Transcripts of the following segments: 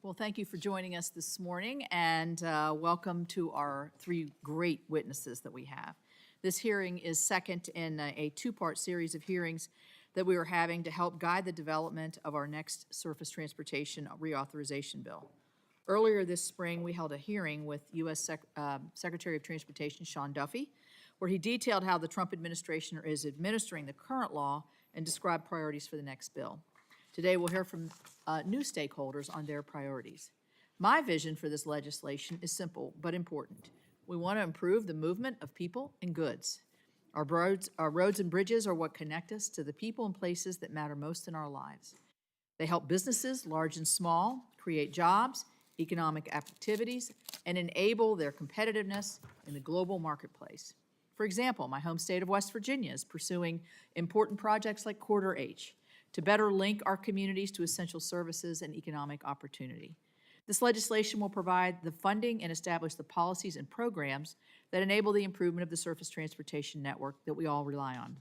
Well, thank you for joining us this morning, and welcome to our three great witnesses that we have. This hearing is second in a two-part series of hearings that we are having to help guide the development of our next surface transportation reauthorization bill. Earlier this spring, we held a hearing with U.S. Secretary of Transportation Sean Duffy, where he detailed how the Trump administration is administering the current law and described priorities for the next bill. Today, we'll hear from new stakeholders on their priorities. My vision for this legislation is simple but important. We want to improve the movement of people and goods. Our roads and bridges are what connect us to the people and places that matter most in our lives. They help businesses, large and small, create jobs, economic activities, and enable their competitiveness in the global marketplace. For example, my home state of West Virginia is pursuing important projects like Corridor H to better link our communities to essential services and economic opportunity. This legislation will provide the funding and establish the policies and programs that enable the improvement of the surface transportation network that we all rely on.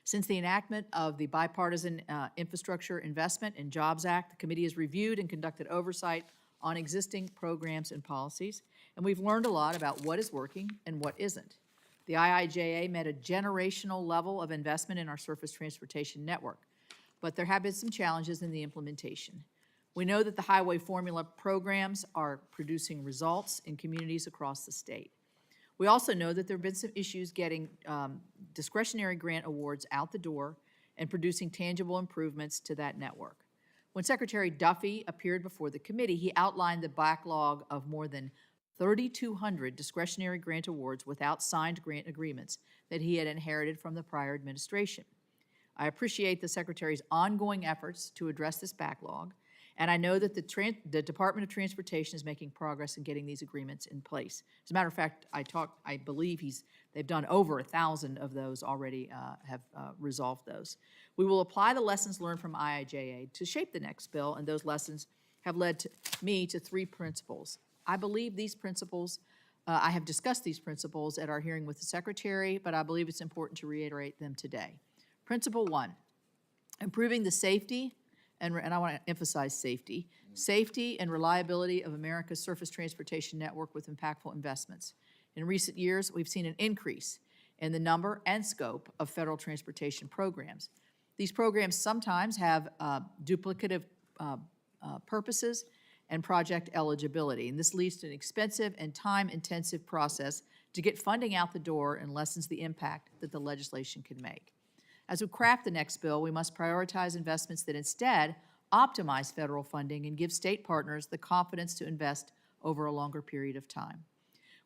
Since the enactment of the Bipartisan Infrastructure Investment and Jobs Act, the committee has reviewed and conducted oversight on existing programs and policies, and we've learned a lot about what is working and what isn't. The IIJA met a generational level of investment in our surface transportation network, but there have been some challenges in the implementation. We know that the highway formula programs are producing results in communities across the state. We also know that there have been some issues getting discretionary grant awards out the door and producing tangible improvements to that network. When Secretary Duffy appeared before the committee, he outlined the backlog of more than 3,200 discretionary grant awards without signed grant agreements that he had inherited from the prior administration. I appreciate the Secretary's ongoing efforts to address this backlog, and I know that the Department of Transportation is making progress in getting these agreements in place. As a matter of fact, I believe they've done over 1,000 of those already, have resolved those. We will apply the lessons learned from IIJA to shape the next bill, and those lessons have led me to three principles. I believe these principles, I have discussed these principles at our hearing with the Secretary, but I believe it's important to reiterate them today. Principle one, improving the safety, and I want to emphasize safety and reliability of America's surface transportation network with impactful investments. In recent years, we've seen an increase in the number and scope of federal transportation programs. These programs sometimes have duplicative purposes and project eligibility, and this leads to an expensive and time-intensive process to get funding out the door and lessens the impact that the legislation can make. As we craft the next bill, we must prioritize investments that instead optimize federal funding and give state partners the confidence to invest over a longer period of time.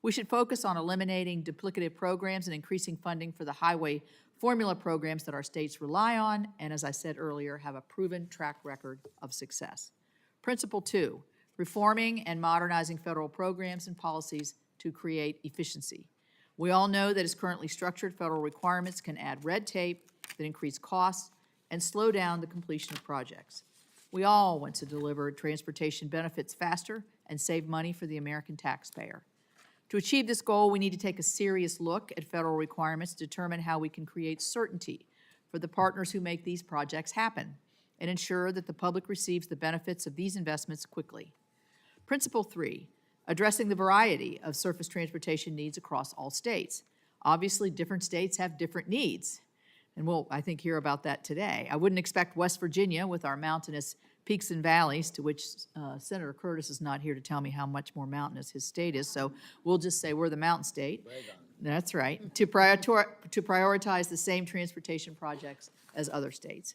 We should focus on eliminating duplicative programs and increasing funding for the highway formula programs that our states rely on and, as I said earlier, have a proven track record of success. Principle two, reforming and modernizing federal programs and policies to create efficiency. We all know that as currently structured, federal requirements can add red tape that increase costs and slow down the completion of projects. We all want to deliver transportation benefits faster and save money for the American taxpayer. To achieve this goal, we need to take a serious look at federal requirements to determine how we can create certainty for the partners who make these projects happen and ensure that the public receives the benefits of these investments quickly. Principle three, addressing the variety of surface transportation needs across all states. Obviously, different states have different needs, and we'll, I think, hear about that today. I wouldn't expect West Virginia, with our mountainous peaks and valleys, to which Senator Curtis is not here to tell me how much more mountainous his state is, so we'll just say we're the mountain state. That's right, to prioritize the same transportation projects as other states.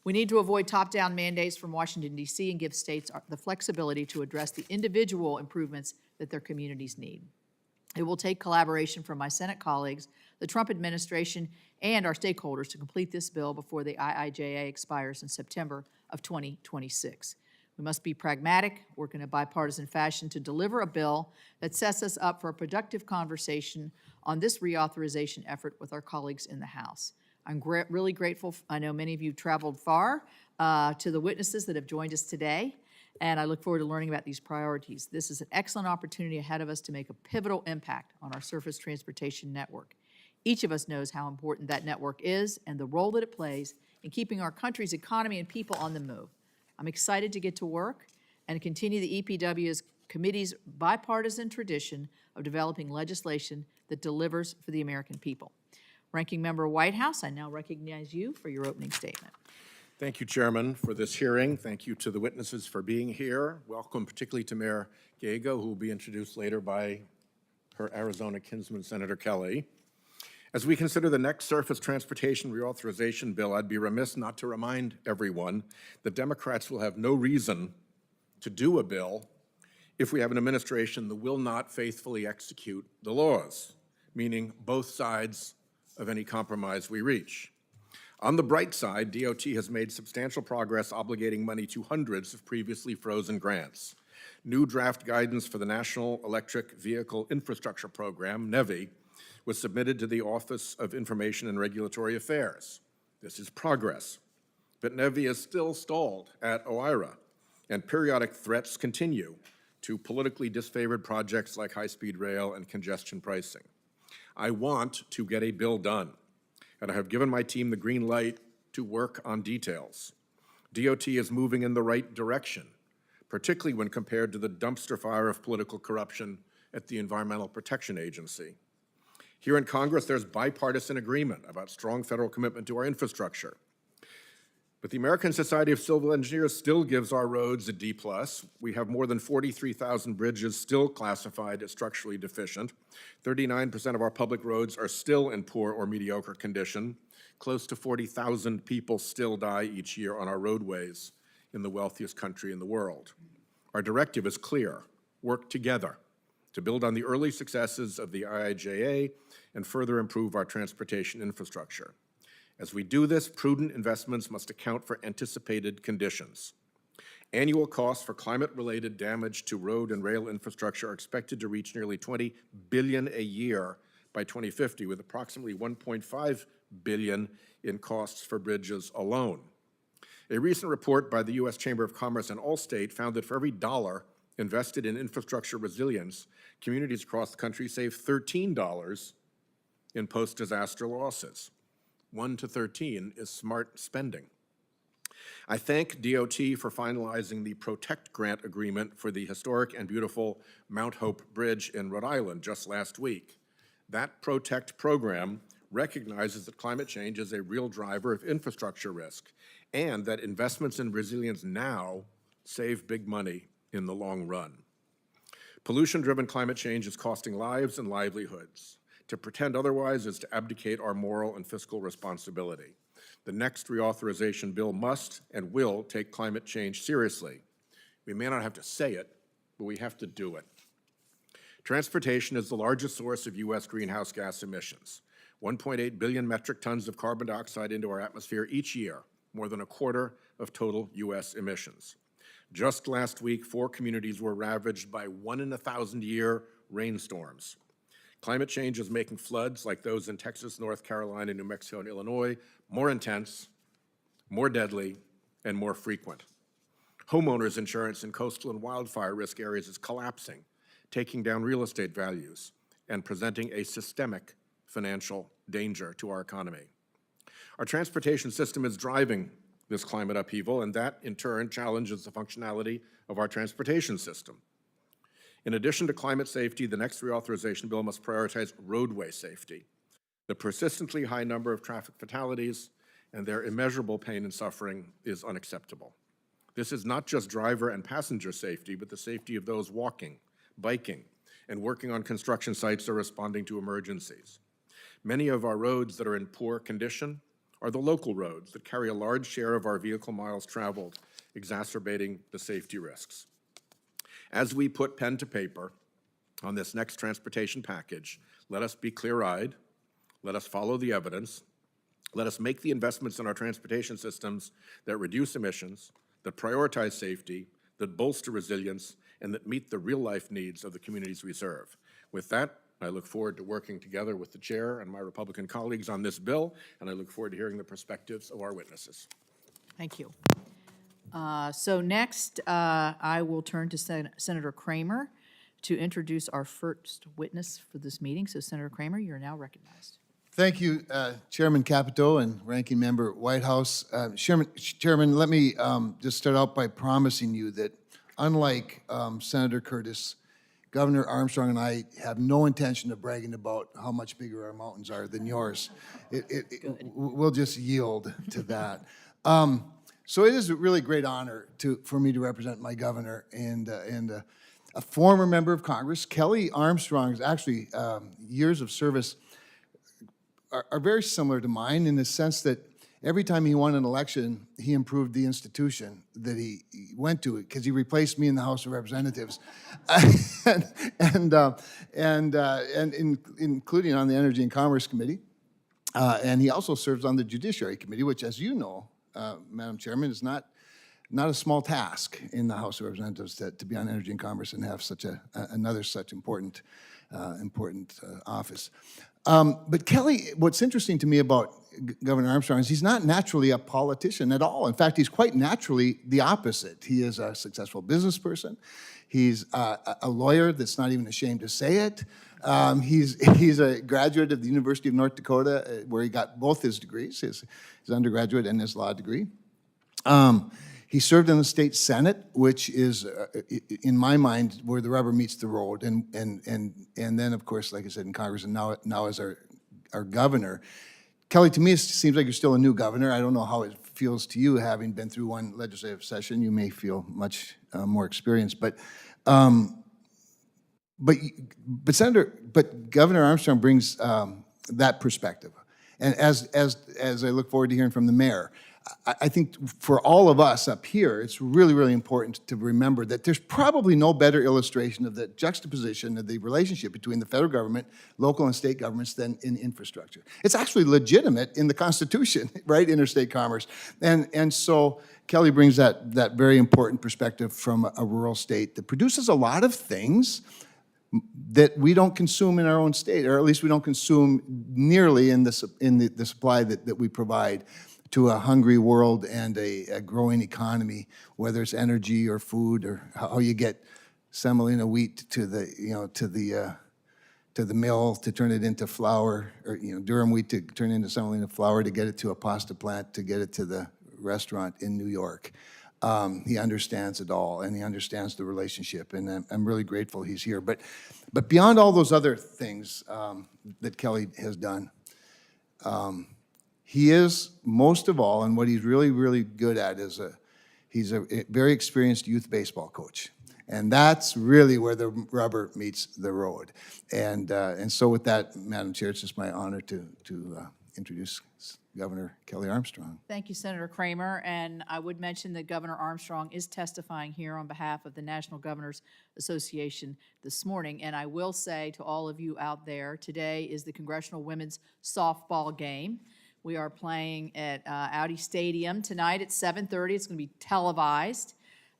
We need to avoid top-down mandates from Washington, D.C. and give states the flexibility to address the individual improvements that their communities need. It will take collaboration from my Senate colleagues, the Trump administration, and our stakeholders to complete this bill before the IIJA expires in September of 2026. We must be pragmatic, work in a bipartisan fashion to deliver a bill that sets us up for a productive conversation on this reauthorization effort with our colleagues in the House. I'm really grateful. I know many of you traveled far to the witnesses that have joined us today, and I look forward to learning about these priorities. This is an excellent opportunity ahead of us to make a pivotal impact on our surface transportation network. Each of us knows how important that network is and the role that it plays in keeping our country's economy and people on the move. I'm excited to get to work and continue the EPW's committee's bipartisan tradition of developing legislation that delivers for the American people. Ranking Member Whitehouse, I now recognize you for your opening statement. Thank you, Chairman, for this hearing. Thank you to the witnesses for being here. Welcome particularly to Mayor Gallego, who will be introduced later by her Arizona kinsman, Senator Kelly. As we consider the next surface transportation reauthorization bill, I'd be remiss not to remind everyone that Democrats will have no reason to do a bill if we have an administration that will not faithfully execute the laws, meaning both sides of any compromise we reach. On the bright side, DOT has made substantial progress obligating money to hundreds of previously frozen grants. New draft guidance for the National Electric Vehicle Infrastructure Program, NEVI, was submitted to the Office of Information and Regulatory Affairs. This is progress. But NEVI is still stalled at OIRA, and periodic threats continue to politically disfavored projects like high-speed rail and congestion pricing. I want to get a bill done, and I have given my team the green light to work on details. DOT is moving in the right direction, particularly when compared to the dumpster fire of political corruption at the Environmental Protection Agency. Here in Congress, there's bipartisan agreement about strong federal commitment to our infrastructure. But the American Society of Civil Engineers still gives our roads a D+. We have more than 43,000 bridges still classified as structurally deficient. 39% of our public roads are still in poor or mediocre condition. Close to 40,000 people still die each year on our roadways in the wealthiest country in the world. Our directive is clear: work together to build on the early successes of the IIJA and further improve our transportation infrastructure. As we do this, prudent investments must account for anticipated conditions. Annual costs for climate-related damage to road and rail infrastructure are expected to reach nearly $20 billion a year by 2050, with approximately $1.5 billion in costs for bridges alone. A recent report by the U.S. Chamber of Commerce and Allstate found that for every dollar invested in infrastructure resilience, communities across the country save $13 in post-disaster losses. 1 to 13 is smart spending. I thank DOT for finalizing the Protect Grant agreement for the historic and beautiful Mount Hope Bridge in Rhode Island just last week. That Protect program recognizes that climate change is a real driver of infrastructure risk and that investments in resilience now save big money in the long run. Pollution-driven climate change is costing lives and livelihoods. To pretend otherwise is to abdicate our moral and fiscal responsibility. The next reauthorization bill must and will take climate change seriously. We may not have to say it, but we have to do it. Transportation is the largest source of U.S. greenhouse gas emissions. 1.8 billion metric tons of carbon dioxide into our atmosphere each year, more than a quarter of total U.S. emissions. Just last week, 4 communities were ravaged by 1-in-1,000-year rainstorms. Climate change is making floods like those in Texas, North Carolina, New Mexico, and Illinois more intense, more deadly, and more frequent. Homeowners insurance in coastal and wildfire risk areas is collapsing, taking down real estate values, and presenting a systemic financial danger to our economy. Our transportation system is driving this climate upheaval, and that, in turn, challenges the functionality of our transportation system. In addition to climate safety, the next reauthorization bill must prioritize roadway safety. The persistently high number of traffic fatalities and their immeasurable pain and suffering is unacceptable. This is not just driver and passenger safety, but the safety of those walking, biking, and working on construction sites or responding to emergencies. Many of our roads that are in poor condition are the local roads that carry a large share of our vehicle miles traveled, exacerbating the safety risks. As we put pen to paper on this next transportation package, let us be clear-eyed, let us follow the evidence, let us make the investments in our transportation systems that reduce emissions, that prioritize safety, that bolster resilience, and that meet the real-life needs of the communities we serve. With that, I look forward to working together with the chair and my Republican colleagues on this bill, and I look forward to hearing the perspectives of our witnesses. Thank you. So next, I will turn to Senator Kramer to introduce our first witness for this meeting. So Senator Kramer, you're now recognized. Thank you, Chairman Capito and Ranking Member Whitehouse. Chairman, let me just start out by promising you that unlike Senator Curtis, Governor Armstrong and I have no intention of bragging about how much bigger our mountains are than yours. We'll just yield to that. So it is a really great honor for me to represent my governor and a former member of Congress. Kelly Armstrong is actually years of service are very similar to mine in the sense that every time he won an election, he improved the institution that he went to, because he replaced me in the House of Representatives, including on the Energy and Commerce Committee. And he also serves on the Judiciary Committee, which, as you know, Madam Chairman, is not a small task in the House of Representatives to be on Energy and Commerce and have such another such important office. But Kelly, what's interesting to me about Governor Armstrong is he's not naturally a politician at all. In fact, he's quite naturally the opposite. He is a successful business person. He's a lawyer that's not even ashamed to say it. He's a graduate of the University of North Dakota, where he got both his degrees, his undergraduate and his law degree. He served in the state senate, which is, in my mind, where the rubber meets the road, and then, of course, like I said, in Congress, and now as our governor. Kelly, to me, it seems like you're still a new governor. I don't know how it feels to you, having been through one legislative session. You may feel much more experienced, but Governor Armstrong brings that perspective, and as I look forward to hearing from the mayor. I think for all of us up here, it's really, really important to remember that there's probably no better illustration of the juxtaposition of the relationship between the federal government, local and state governments than in infrastructure. It's actually legitimate in the Constitution, right? Interstate commerce. And so Kelly brings that very important perspective from a rural state that produces a lot of things that we don't consume in our own state, or at least we don't consume nearly in the supply that we provide to a hungry world and a growing economy, whether it's energy or food, or how you get semolina wheat to the mill to turn it into flour, or durum wheat to turn it into semolina flour, to get it to a pasta plant, to get it to the restaurant in New York. He understands it all, and he understands the relationship, and I'm really grateful he's here. But beyond all those other things that Kelly has done, he is, most of all, and what he's really, really good at is he's a very experienced youth baseball coach. And that's really where the rubber meets the road. And so with that, Madam Chair, it's just my honor to introduce Governor Kelly Armstrong. Thank you, Senator Kramer. And I would mention that Governor Armstrong is testifying here on behalf of the National Governors Association this morning. And I will say to all of you out there, today is the Congressional Women's Softball game. We are playing at Audi Stadium tonight at 7:30. It's going to be televised.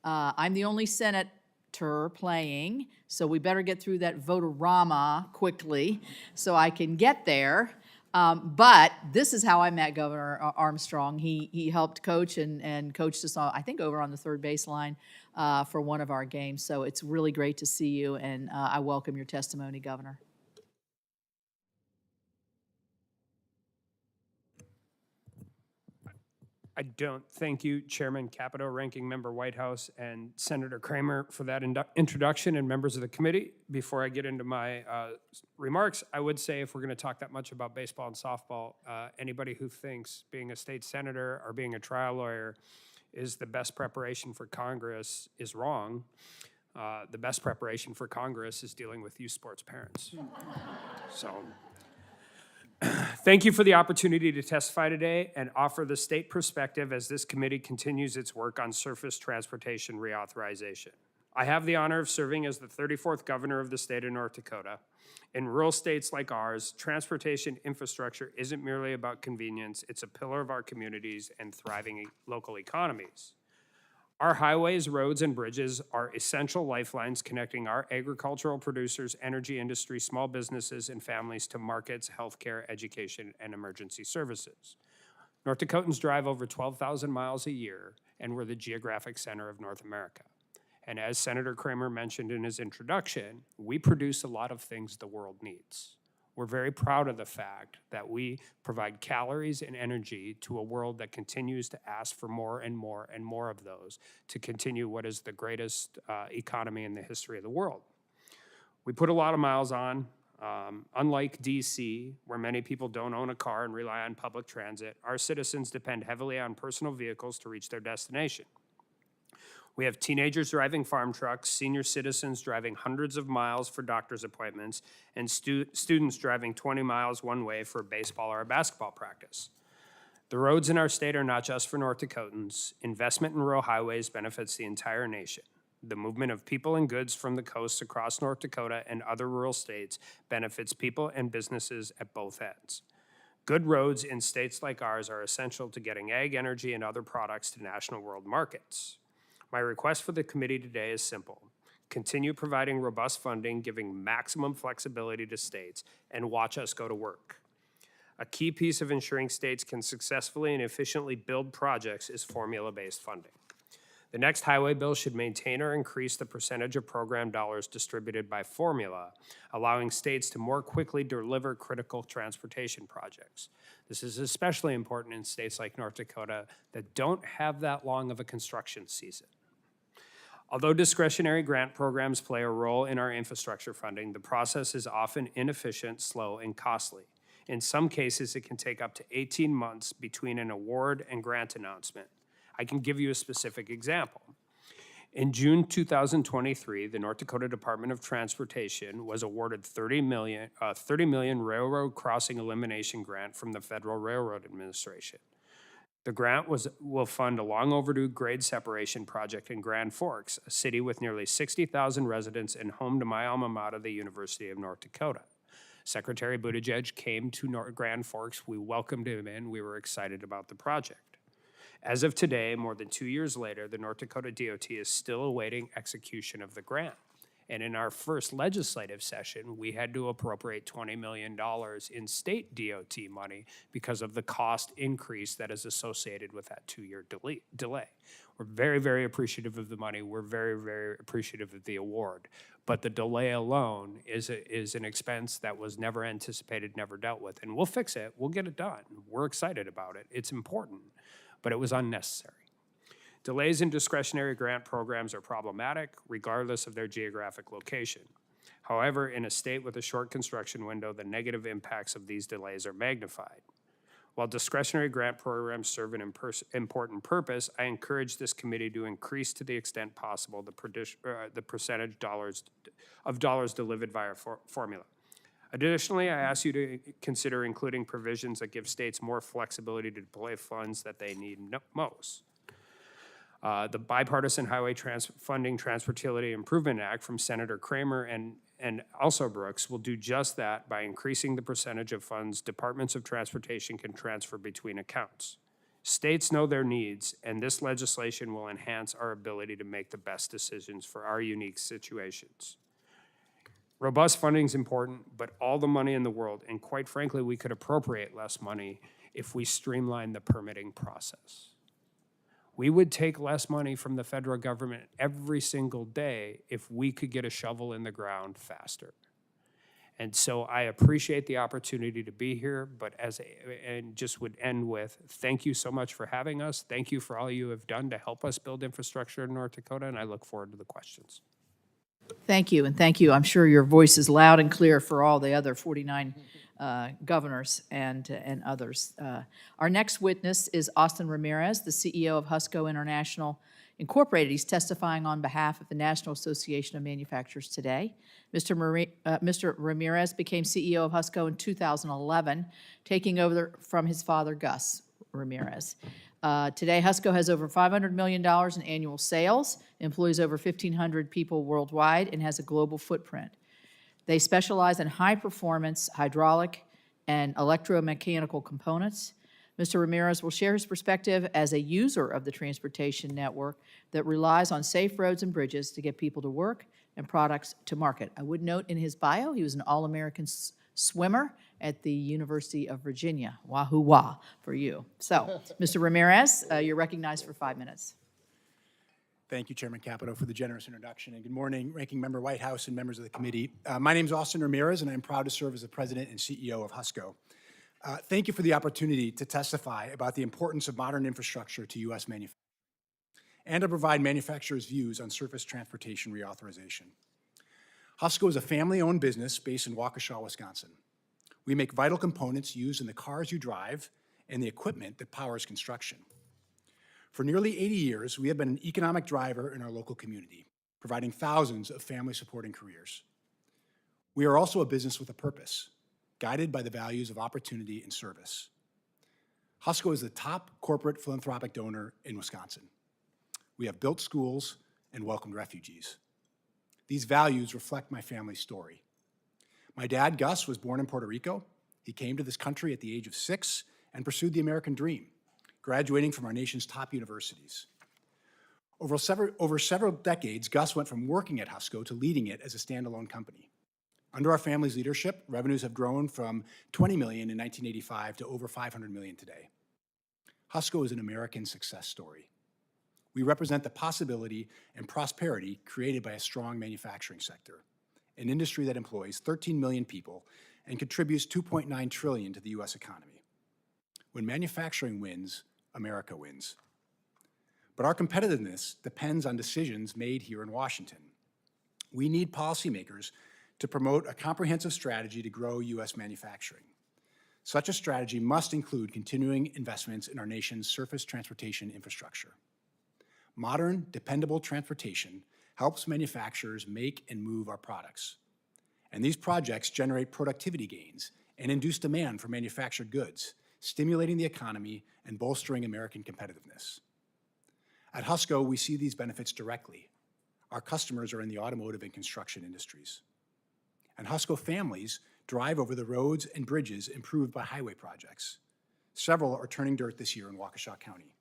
I'm the only senator playing, so we better get through that vote-a-rama quickly so I can get there. But this is how I met Governor Armstrong. He helped coach and coached us, I think, over on the third baseline for one of our games. So it's really great to see you, and I welcome your testimony, Governor. I don't. Thank you, Chairman Capito, Ranking Member Whitehouse, and Senator Kramer for that introduction, and members of the committee. Before I get into my remarks, I would say, if we're going to talk that much about baseball and softball, anybody who thinks being a state senator or being a trial lawyer is the best preparation for Congress is wrong. The best preparation for Congress is dealing with youth sports parents. So thank you for the opportunity to testify today and offer the state perspective as this committee continues its work on surface transportation reauthorization. I have the honor of serving as the 34th governor of the state of North Dakota. In rural states like ours, transportation infrastructure isn't merely about convenience, it's a pillar of our communities and thriving local economies. Our highways, roads, and bridges are essential lifelines connecting our agricultural producers, energy industry, small businesses, and families to markets, healthcare, education, and emergency services. North Dakotans drive over 12,000 miles a year, and we're the geographic center of North America. And as Senator Kramer mentioned in his introduction, we produce a lot of things the world needs. We're very proud of the fact that we provide calories and energy to a world that continues to ask for more and more and more of those to continue what is the greatest economy in the history of the world. We put a lot of miles on. Unlike DC, where many people don't own a car and rely on public transit, our citizens depend heavily on personal vehicles to reach their destination. We have teenagers driving farm trucks, senior citizens driving hundreds of miles for doctor's appointments, and students driving 20 miles one way for a baseball or a basketball practice. The roads in our state are not just for North Dakotans. Investment in rural highways benefits the entire nation. The movement of people and goods from the coasts across North Dakota and other rural states benefits people and businesses at both ends. Good roads in states like ours are essential to getting ag, energy, and other products to national world markets. My request for the committee today is simple. Continue providing robust funding, giving maximum flexibility to states, and watch us go to work. A key piece of ensuring states can successfully and efficiently build projects is formula-based funding. The next highway bill should maintain or increase the percentage of program dollars distributed by formula, allowing states to more quickly deliver critical transportation projects. This is especially important in states like North Dakota that don't have that long of a construction season. Although discretionary grant programs play a role in our infrastructure funding, the process is often inefficient, slow, and costly. In some cases, it can take up to 18 months between an award and grant announcement. I can give you a specific example. In June 2023, the North Dakota Department of Transportation was awarded $30 million railroad crossing elimination grant from the Federal Railroad Administration. The grant will fund a long overdue grade separation project in Grand Forks, a city with nearly 60,000 residents and home to my alma mater, the University of North Dakota. Secretary Buttigieg came to Grand Forks. We welcomed him in. We were excited about the project. As of today, more than 2 years later, the North Dakota DOT is still awaiting execution of the grant. And in our first legislative session, we had to appropriate $20 million in state DOT money because of the cost increase that is associated with that 2-year delay. We're very, very appreciative of the money. We're very, very appreciative of the award. But the delay alone is an expense that was never anticipated, never dealt with. And we'll fix it. We'll get it done. We're excited about it. It's important, but it was unnecessary. Delays in discretionary grant programs are problematic, regardless of their geographic location. However, in a state with a short construction window, the negative impacts of these delays are magnified. While discretionary grant programs serve an important purpose, I encourage this committee to increase to the extent possible the percentage of dollars delivered via formula. Additionally, I ask you to consider including provisions that give states more flexibility to deploy funds that they need most. The Bipartisan Highway Funding Transportability Improvement Act from Senator Kramer and also Brooks will do just that by increasing the percentage of funds departments of transportation can transfer between accounts. States know their needs, and this legislation will enhance our ability to make the best decisions for our unique situations. Robust funding is important, but all the money in the world, and quite frankly, we could appropriate less money if we streamline the permitting process. We would take less money from the federal government every single day if we could get a shovel in the ground faster. And so I appreciate the opportunity to be here, but and just would end with, thank you so much for having us. Thank you for all you have done to help us build infrastructure in North Dakota, and I look forward to the questions. Thank you, and thank you. I'm sure your voice is loud and clear for all the other 49 governors and others. Our next witness is Austin Ramirez, the CEO of Husco International Incorporated. He's testifying on behalf of the National Association of Manufacturers today. Mr. Ramirez became CEO of Husco in 2011, taking over from his father, Gus Ramirez. Today, Husco has over $500 million in annual sales, employs over 1,500 people worldwide, and has a global footprint. They specialize in high-performance hydraulic and electromechanical components. Mr. Ramirez will share his perspective as a user of the transportation network that relies on safe roads and bridges to get people to work and products to market. I would note in his bio, he was an All-American swimmer at the University of Virginia. Wahoo wah for you. So, Mr. Ramirez, you're recognized for 5 minutes. Thank you, Chairman Capito, for the generous introduction. And good morning, Ranking Member Whitehouse and members of the committee. My name is Austin Ramirez, and I'm proud to serve as the President and CEO of Husco. Thank you for the opportunity to testify about the importance of modern infrastructure to U.S. manufacturing and to provide manufacturers' views on surface transportation reauthorization. Husco is a family-owned business based in Waukesha, Wisconsin. We make vital components used in the cars you drive and the equipment that powers construction. For nearly 80 years, we have been an economic driver in our local community, providing thousands of family-supporting careers. We are also a business with a purpose, guided by the values of opportunity and service. Husco is the top corporate philanthropic donor in Wisconsin. We have built schools and welcomed refugees. These values reflect my family's story. My dad, Gus, was born in Puerto Rico. He came to this country at the age of 6 and pursued the American dream, graduating from our nation's top universities. Over several decades, Gus went from working at Husco to leading it as a standalone company. Under our family's leadership, revenues have grown from $20 million in 1985 to over $500 million today. Husco is an American success story. We represent the possibility and prosperity created by a strong manufacturing sector, an industry that employs 13 million people and contributes $2.9 trillion to the U.S. economy. When manufacturing wins, America wins. But our competitiveness depends on decisions made here in Washington. We need policymakers to promote a comprehensive strategy to grow U.S. manufacturing. Such a strategy must include continuing investments in our nation's surface transportation infrastructure. Modern, dependable transportation helps manufacturers make and move our products. And these projects generate productivity gains and induce demand for manufactured goods, stimulating the economy and bolstering American competitiveness. At Husco, we see these benefits directly. Our customers are in the automotive and construction industries. And Husco families drive over the roads and bridges improved by highway projects. Several are turning dirt this year in Waukesha County.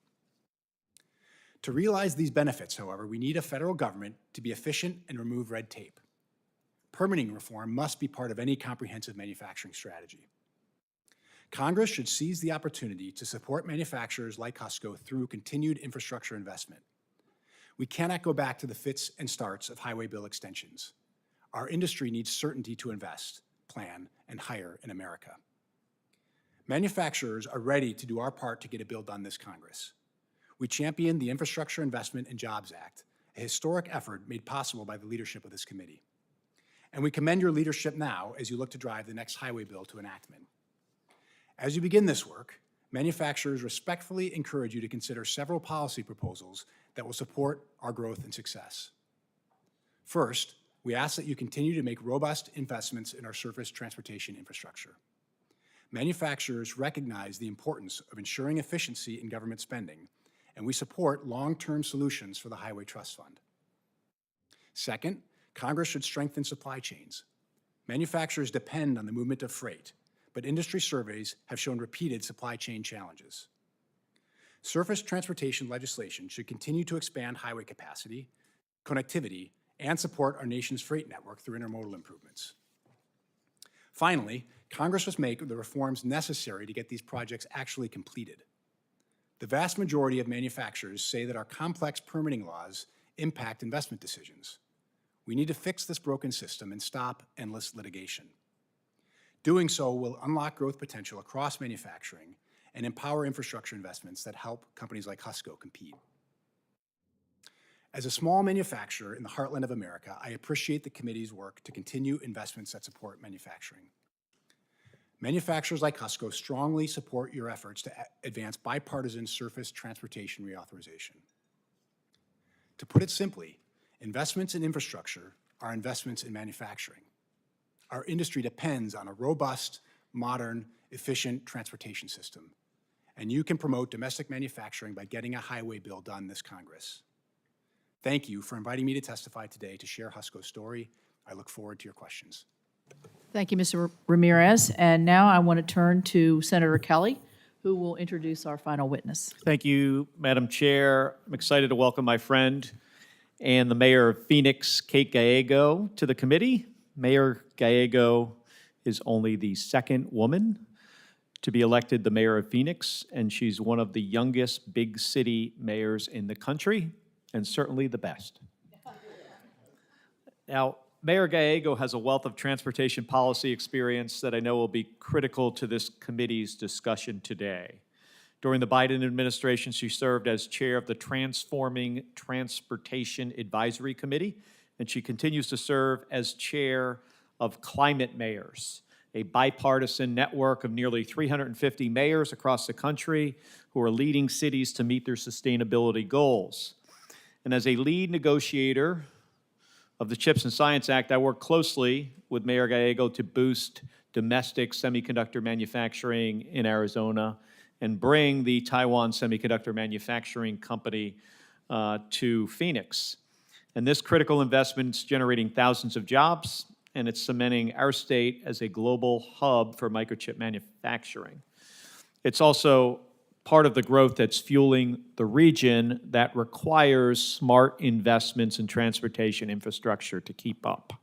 To realize these benefits, however, we need a federal government to be efficient and remove red tape. Permitting reform must be part of any comprehensive manufacturing strategy. Congress should seize the opportunity to support manufacturers like Husco through continued infrastructure investment. We cannot go back to the fits and starts of highway bill extensions. Our industry needs certainty to invest, plan, and hire in America. Manufacturers are ready to do our part to get a bill done this Congress. We championed the Infrastructure Investment and Jobs Act, a historic effort made possible by the leadership of this committee. And we commend your leadership now as you look to drive the next highway bill to enactment. As you begin this work, manufacturers respectfully encourage you to consider several policy proposals that will support our growth and success. First, we ask that you continue to make robust investments in our surface transportation infrastructure. Manufacturers recognize the importance of ensuring efficiency in government spending, and we support long-term solutions for the Highway Trust Fund. Second, Congress should strengthen supply chains. Manufacturers depend on the movement of freight, but industry surveys have shown repeated supply chain challenges. Surface transportation legislation should continue to expand highway capacity, connectivity, and support our nation's freight network through intermodal improvements. Finally, Congress must make the reforms necessary to get these projects actually completed. The vast majority of manufacturers say that our complex permitting laws impact investment decisions. We need to fix this broken system and stop endless litigation. Doing so will unlock growth potential across manufacturing and empower infrastructure investments that help companies like Husco compete. As a small manufacturer in the heartland of America, I appreciate the committee's work to continue investments that support manufacturing. Manufacturers like Husco strongly support your efforts to advance bipartisan surface transportation reauthorization. To put it simply, investments in infrastructure are investments in manufacturing. Our industry depends on a robust, modern, efficient transportation system, and you can promote domestic manufacturing by getting a highway bill done this Congress. Thank you for inviting me to testify today to share Husco's story. I look forward to your questions. Thank you, Mr. Ramirez. And now I want to turn to Senator Kelly, who will introduce our final witness. Thank you, Madam Chair. I'm excited to welcome my friend and the Mayor of Phoenix, Kate Gallego, to the committee. Mayor Gallego is only the second woman to be elected the mayor of Phoenix, and she's one of the youngest big city mayors in the country. and certainly the best. Now, Mayor Gallego has a wealth of transportation policy experience that I know will be critical to this committee's discussion today. During the Biden administration, she served as chair of the Transforming Transportation Advisory Committee, and she continues to serve as chair of Climate Mayors, a bipartisan network of nearly 350 mayors across the country who are leading cities to meet their sustainability goals. And as a lead negotiator of the CHIPS and Science Act, I work closely with Mayor Gallego to boost domestic semiconductor manufacturing in Arizona and bring the Taiwan Semiconductor Manufacturing Company to Phoenix. And this critical investment is generating thousands of jobs, and it's cementing our state as a global hub for microchip manufacturing. It's also part of the growth that's fueling the region that requires smart investments in transportation infrastructure to keep up.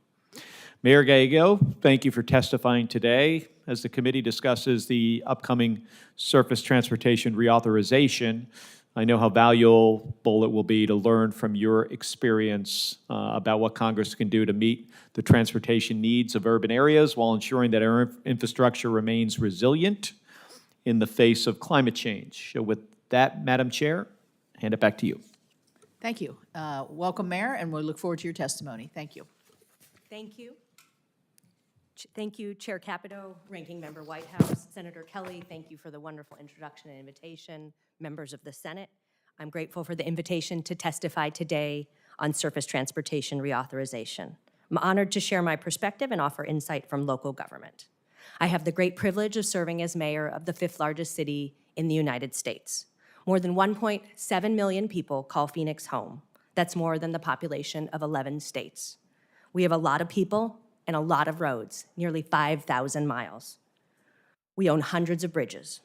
Mayor Gallego, thank you for testifying today as the committee discusses the upcoming surface transportation reauthorization. I know how valuable it will be to learn from your experience about what Congress can do to meet the transportation needs of urban areas while ensuring that our infrastructure remains resilient in the face of climate change. So with that, Madam Chair, hand it back to you. Thank you. Welcome, Mayor, and we look forward to your testimony. Thank you. Thank you. Thank you, Chair Capito, Ranking Member Whitehouse, Senator Kelly. Thank you for the wonderful introduction and invitation, members of the Senate. I'm grateful for the invitation to testify today on surface transportation reauthorization. I'm honored to share my perspective and offer insight from local government. I have the great privilege of serving as mayor of the 5th largest city in the United States. More than 1.7 million people call Phoenix home. That's more than the population of 11 states. We have a lot of people and a lot of roads, nearly 5,000 miles. We own hundreds of bridges.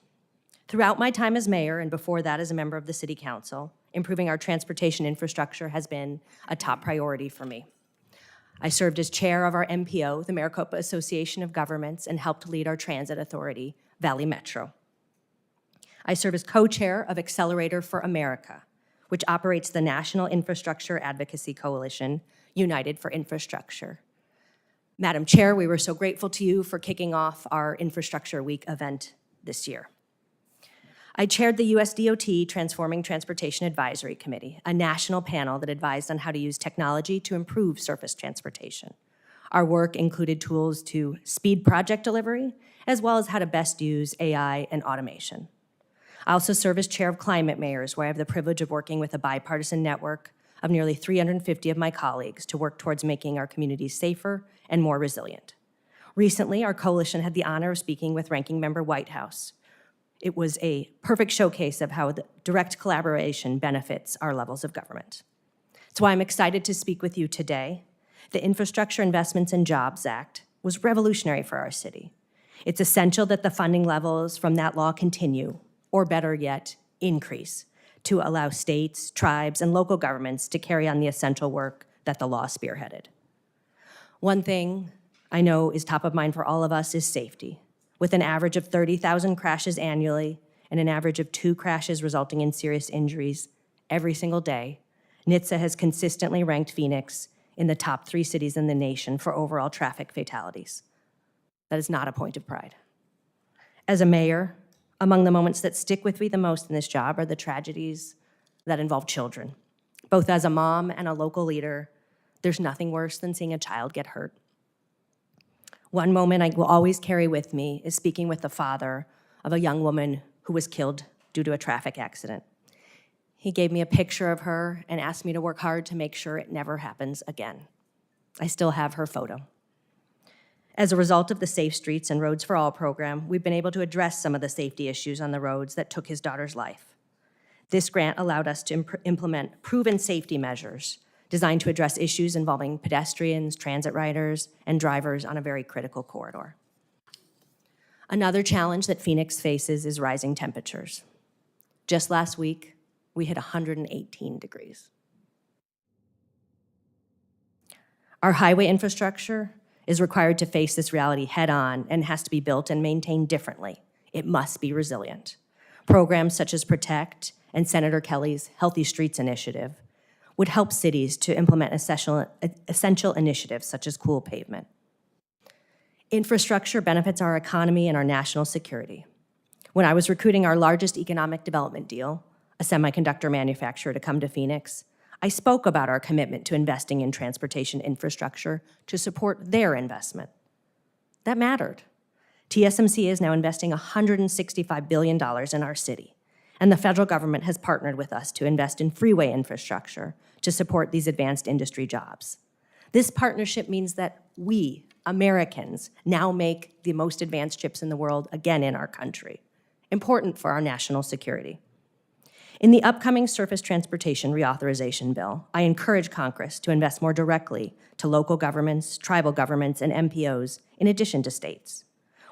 Throughout my time as mayor and before that as a member of the City Council, improving our transportation infrastructure has been a top priority for me. I served as chair of our MPO, the Maricopa Association of Governments, and helped lead our transit authority, Valley Metro. I serve as co-chair of Accelerator for America, which operates the National Infrastructure Advocacy Coalition, United for Infrastructure. Madam Chair, we were so grateful to you for kicking off our Infrastructure Week event this year. I chaired the US DOT Transforming Transportation Advisory Committee, a national panel that advised on how to use technology to improve surface transportation. Our work included tools to speed project delivery, as well as how to best use AI and automation. I also serve as chair of Climate Mayors, where I have the privilege of working with a bipartisan network of nearly 350 of my colleagues to work towards making our communities safer and more resilient. Recently, our coalition had the honor of speaking with Ranking Member Whitehouse. It was a perfect showcase of how the direct collaboration benefits our levels of government. That's why I'm excited to speak with you today. The Infrastructure Investments and Jobs Act was revolutionary for our city. It's essential that the funding levels from that law continue, or better yet, increase, to allow states, tribes, and local governments to carry on the essential work that the law spearheaded. One thing I know is top of mind for all of us is safety. With an average of 30,000 crashes annually and an average of 2 crashes resulting in serious injuries every single day, NHTSA has consistently ranked Phoenix in the top 3 cities in the nation for overall traffic fatalities. That is not a point of pride. As a mayor, among the moments that stick with me the most in this job are the tragedies that involve children. Both as a mom and a local leader, there's nothing worse than seeing a child get hurt. One moment I will always carry with me is speaking with the father of a young woman who was killed due to a traffic accident. He gave me a picture of her and asked me to work hard to make sure it never happens again. I still have her photo. As a result of the Safe Streets and Roads for All program, we've been able to address some of the safety issues on the roads that took his daughter's life. This grant allowed us to implement proven safety measures designed to address issues involving pedestrians, transit riders, and drivers on a very critical corridor. Another challenge that Phoenix faces is rising temperatures. Just last week, we hit 118 degrees. Our highway infrastructure is required to face this reality head-on and has to be built and maintained differently. It must be resilient. Programs such as Protect and Senator Kelly's Healthy Streets Initiative would help cities to implement essential initiatives such as cool pavement. Infrastructure benefits our economy and our national security. When I was recruiting our largest economic development deal, a semiconductor manufacturer, to come to Phoenix, I spoke about our commitment to investing in transportation infrastructure to support their investment. That mattered. TSMC is now investing $165 billion in our city, and the federal government has partnered with us to invest in freeway infrastructure to support these advanced industry jobs. This partnership means that we, Americans, now make the most advanced chips in the world again in our country, important for our national security. In the upcoming Surface Transportation Reauthorization Bill, I encourage Congress to invest more directly to local governments, tribal governments, and MPOs, in addition to states.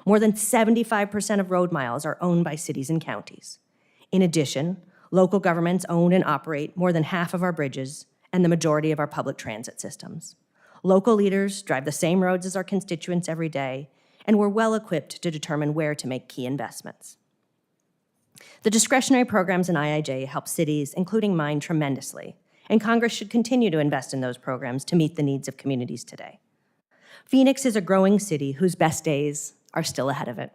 More than 75% of road miles are owned by cities and counties. In addition, local governments own and operate more than half of our bridges and the majority of our public transit systems. Local leaders drive the same roads as our constituents every day, and we're well equipped to determine where to make key investments. The discretionary programs in IIJ help cities, including mine, tremendously, and Congress should continue to invest in those programs to meet the needs of communities today. Phoenix is a growing city whose best days are still ahead of it.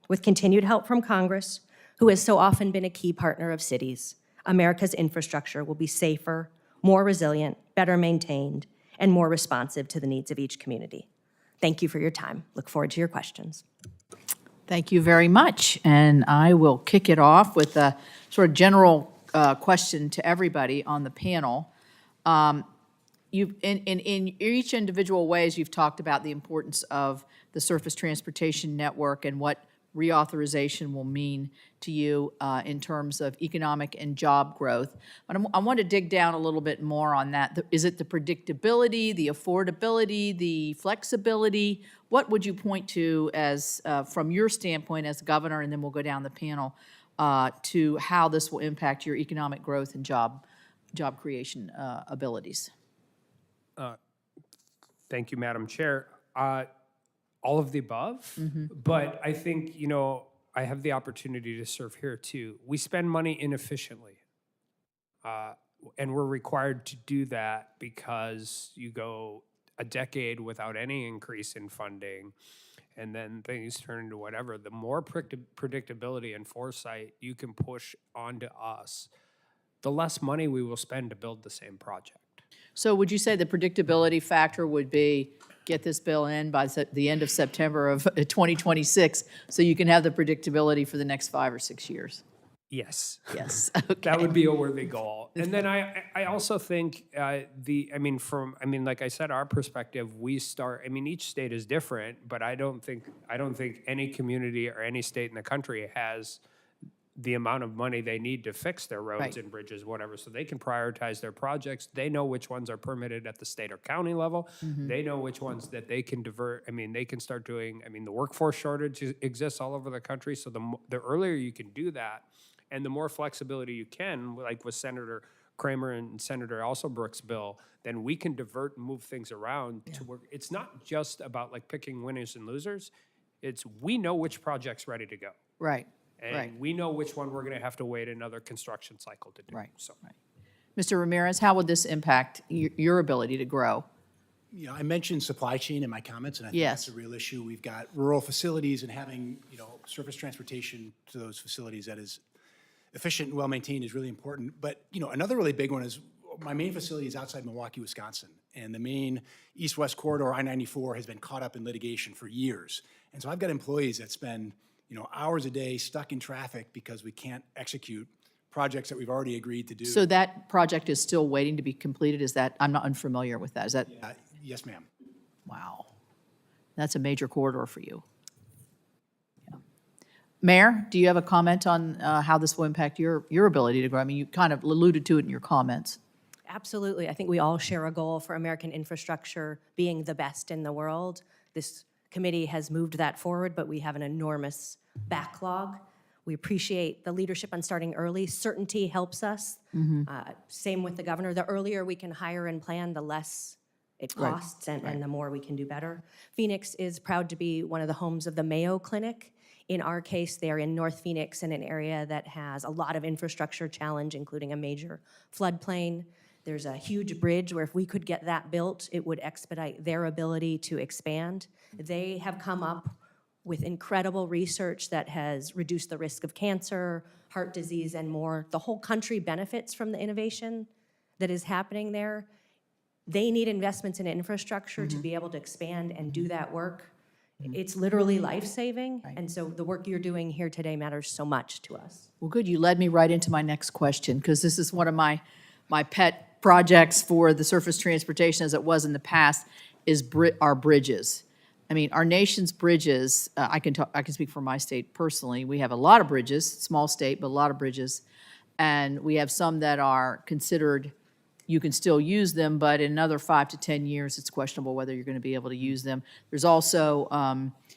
With continued help from Congress, who has so often been a key partner of cities, America's infrastructure will be safer, more resilient, better maintained, and more responsive to the needs of each community. Thank you for your time. Look forward to your questions. Thank you very much. And I will kick it off with a sort of general question to everybody on the panel. In each individual ways, you've talked about the importance of the surface transportation network and what reauthorization will mean to you in terms of economic and job growth. But I want to dig down a little bit more on that. Is it the predictability, the affordability, the flexibility? What would you point to as, from your standpoint as governor, and then we'll go down the panel, to how this will impact your economic growth and job creation abilities? Thank you, Madam Chair. All of the above, but I think, I have the opportunity to serve here too. We spend money inefficiently, and we're required to do that because you go a decade without any increase in funding, and then things turn into whatever. The more predictability and foresight you can push onto us, the less money we will spend to build the same project. So would you say the predictability factor would be get this bill in by the end of September of 2026 so you can have the predictability for the next 5 or 6 years? Yes. Yes, okay. That would be a worthy goal. And then I also think like I said, our perspective, each state is different, but I don't think any community or any state in the country has the amount of money they need to fix their roads Right. and bridges, whatever, so they can prioritize their projects. They know which ones are permitted at the state or county level. They know which ones that they can divert. They can start doing, the workforce shortage exists all over the country, so the earlier you can do that, and the more flexibility you can, like with Senator Kramer and Senator Alsobrooks' bill, then we can divert and move things around to work. It's not just about like picking winners and losers. It's we know which project's ready to go. Right, And right, we know which one we're going to have to wait another construction cycle to do. right, So. right. Mr. Ramirez, how would this impact your ability to grow? I mentioned supply chain in my comments, and I think Yes. that's a real issue. We've got rural facilities, and having, surface transportation to those facilities that is efficient and well-maintained is really important. But, another really big one is my main facility is outside Milwaukee, Wisconsin, and the main east-west corridor, I-94, has been caught up in litigation for years. And so I've got employees that spend hours a day stuck in traffic because we can't execute projects that we've already agreed to do. So that project is still waiting to be completed? Is that, I'm not unfamiliar with that. Is that, Yes, ma'am. wow. That's a major corridor for you. Yeah. Mayor, do you have a comment on how this will impact your ability to grow? You kind of alluded to it in your comments. Absolutely. I think we all share a goal for American infrastructure being the best in the world. This committee has moved that forward, but we have an enormous backlog. We appreciate the leadership on starting early. Certainty helps us. Same with the governor. The earlier we can hire and plan, the less it costs, and the more we can do better. Phoenix is proud to be one of the homes of the Mayo Clinic. In our case, they're in North Phoenix in an area that has a lot of infrastructure challenge, including a major floodplain. There's a huge bridge where if we could get that built, it would expedite their ability to expand. They have come up with incredible research that has reduced the risk of cancer, heart disease, and more. The whole country benefits from the innovation that is happening there. They need investments in infrastructure to be able to expand and do that work. It's literally life-saving, and so the work you're doing here today matters so much to us. Well, good, you led me right into my next question, because this is one of my pet projects for the surface transportation, as it was in the past, is our bridges. I mean, our nation's bridges, I can speak for my state personally, we have a lot of bridges, small state, but a lot of bridges, and we have some that are considered, you can still use them, but in another 5 to 10 years, it's questionable whether you're going to be able to use them. There's also,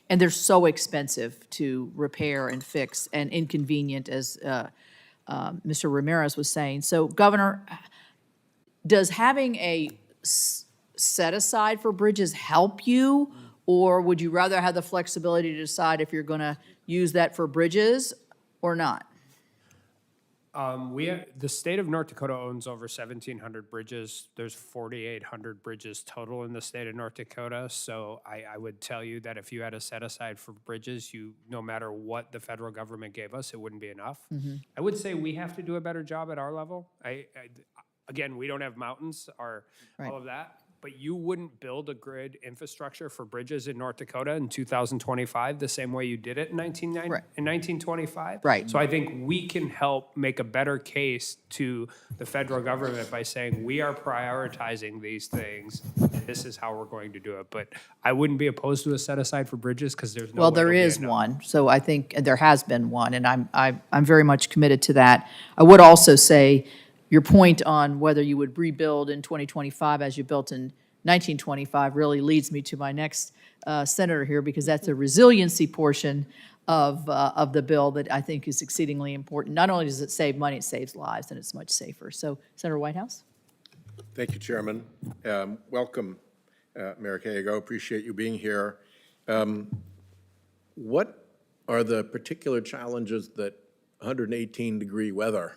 and they're so expensive to repair and fix and inconvenient, as Mr. Ramirez was saying. So, Governor, does having a set aside for bridges help you, or would you rather have the flexibility to decide if you're going to use that for bridges or not? The state of North Dakota owns over 1,700 bridges. There's 4,800 bridges total in the state of North Dakota. So I would tell you that if you had a set aside for bridges, no matter what the federal government gave us, it wouldn't be enough. I would say we have to do a better job at our level. Again, we don't have mountains or all of that. But you wouldn't build a grid infrastructure for bridges in North Dakota in 2025 the same way you did it in 1925. Right. So I think we can help make a better case to the federal government by saying we are prioritizing these things. This is how we're going to do it. But I wouldn't be opposed to a set aside for bridges because there's no. Well, way there it'll be is enough. one, so I think there has been one, and I'm very much committed to that. I would also say, your point on whether you would rebuild in 2025 as you built in 1925 really leads me to my next senator here, because that's a resiliency portion of the bill that I think is exceedingly important. Not only does it save money, it saves lives, and it's much safer. So, Senator Whitehouse? Thank you, Chairman. Welcome, Mayor Gallego. Appreciate you being here. What are the particular challenges that 118-degree weather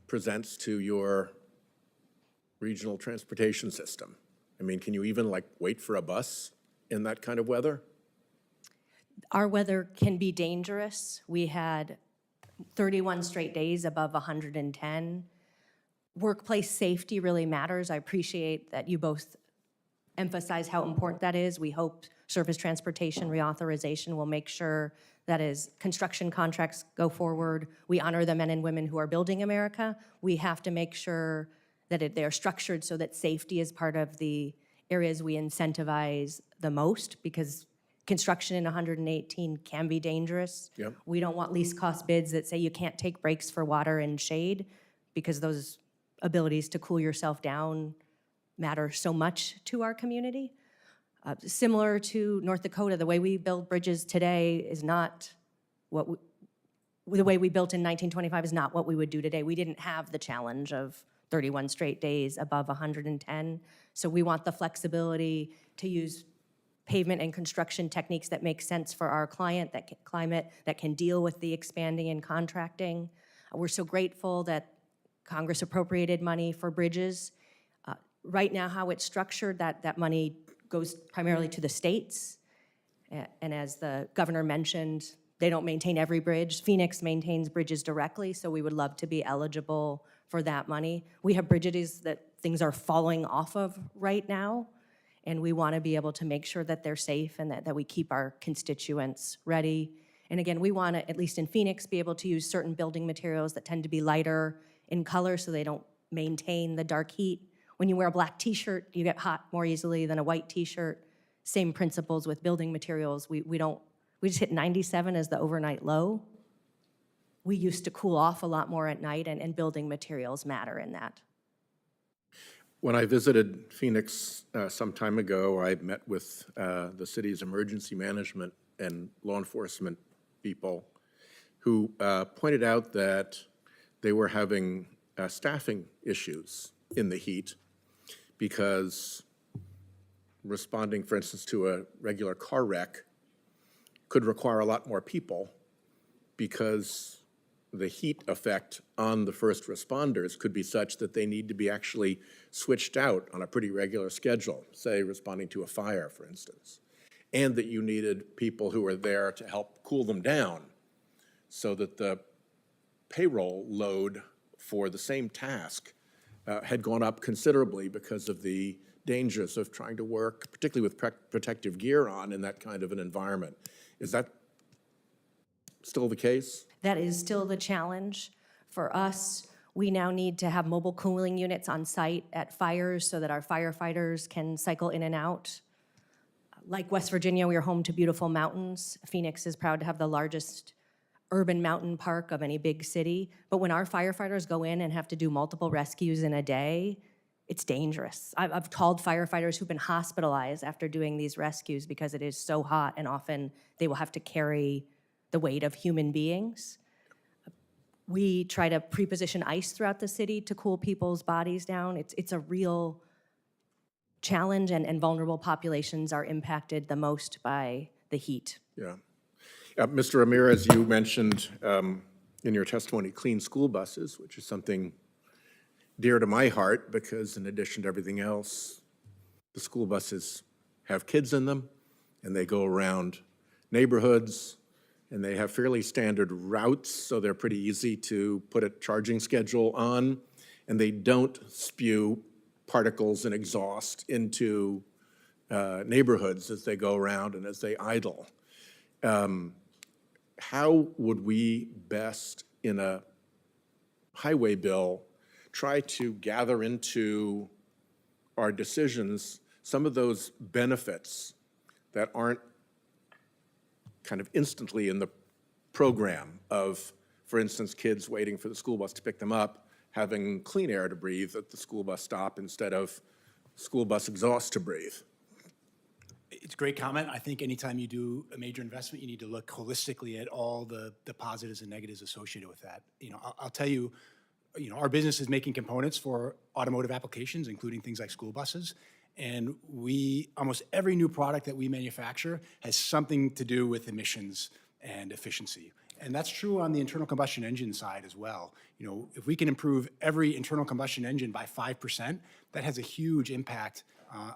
presents to your regional transportation system? I mean, can you even wait for a bus in that kind of weather? Our weather can be dangerous. We had 31 straight days above 110. Workplace safety really matters. I appreciate that you both emphasize how important that is. We hope surface transportation reauthorization will make sure that as construction contracts go forward, we honor the men and women who are building America. We have to make sure that they are structured so that safety is part of the areas we incentivize the most, because construction in 118 can be dangerous. Yep. We don't want least cost bids that say you can't take breaks for water and shade, because those abilities to cool yourself down matter so much to our community. Similar to North Dakota, the way we build bridges today is not what the way we built in 1925 is not what we would do today. We didn't have the challenge of 31 straight days above 110. So we want the flexibility to use pavement and construction techniques that make sense for our climate, that can deal with the expanding and contracting. We're so grateful that Congress appropriated money for bridges. Right now, how it's structured, that money goes primarily to the states. And as the governor mentioned, they don't maintain every bridge. Phoenix maintains bridges directly, so we would love to be eligible for that money. We have bridges that things are falling off of right now, and we want to be able to make sure that they're safe and that we keep our constituents ready. And again, we want to, at least in Phoenix, be able to use certain building materials that tend to be lighter in color so they don't maintain the dark heat. When you wear a black t-shirt, you get hot more easily than a white t-shirt. Same principles with building materials. We just hit 97 as the overnight low. We used to cool off a lot more at night, and building materials matter in that. When I visited Phoenix some time ago, I met with the city's emergency management and law enforcement people who pointed out that they were having staffing issues in the heat, because responding, for instance, to a regular car wreck could require a lot more people, because the heat effect on the first responders could be such that they need to be actually switched out on a pretty regular schedule, say responding to a fire, for instance, and that you needed people who are there to help cool them down so that the payroll load for the same task had gone up considerably because of the dangers of trying to work, particularly with protective gear on in that kind of an environment. Is that still the case? That is still the challenge. For us, we now need to have mobile cooling units on site at fires so that our firefighters can cycle in and out. Like West Virginia, we are home to beautiful mountains. Phoenix is proud to have the largest urban mountain park of any big city. But when our firefighters go in and have to do multiple rescues in a day, it's dangerous. I've called firefighters who've been hospitalized after doing these rescues because it is so hot, and often they will have to carry the weight of human beings. We try to pre-position ice throughout the city to cool people's bodies down. It's a real challenge, and vulnerable populations are impacted the most by the heat. Yeah. Mr. Ramirez, you mentioned in your testimony clean school buses, which is something dear to my heart because in addition to everything else, the school buses have kids in them and they go around neighborhoods and they have fairly standard routes, so they're pretty easy to put a charging schedule on, and they don't spew particles and exhaust into neighborhoods as they go around and as they idle. How would we best, in a highway bill, try to gather into our decisions some of those benefits that aren't kind of instantly in the program of, for instance, kids waiting for the school bus to pick them up, having clean air to breathe at the school bus stop instead of school bus exhaust to breathe? It's a great comment. I think anytime you do a major investment, you need to look holistically at all the positives and negatives associated with that. I'll tell you, our business is making components for automotive applications, including things like school buses. And almost every new product that we manufacture has something to do with emissions and efficiency. And that's true on the internal combustion engine side as well. If we can improve every internal combustion engine by 5%, that has a huge impact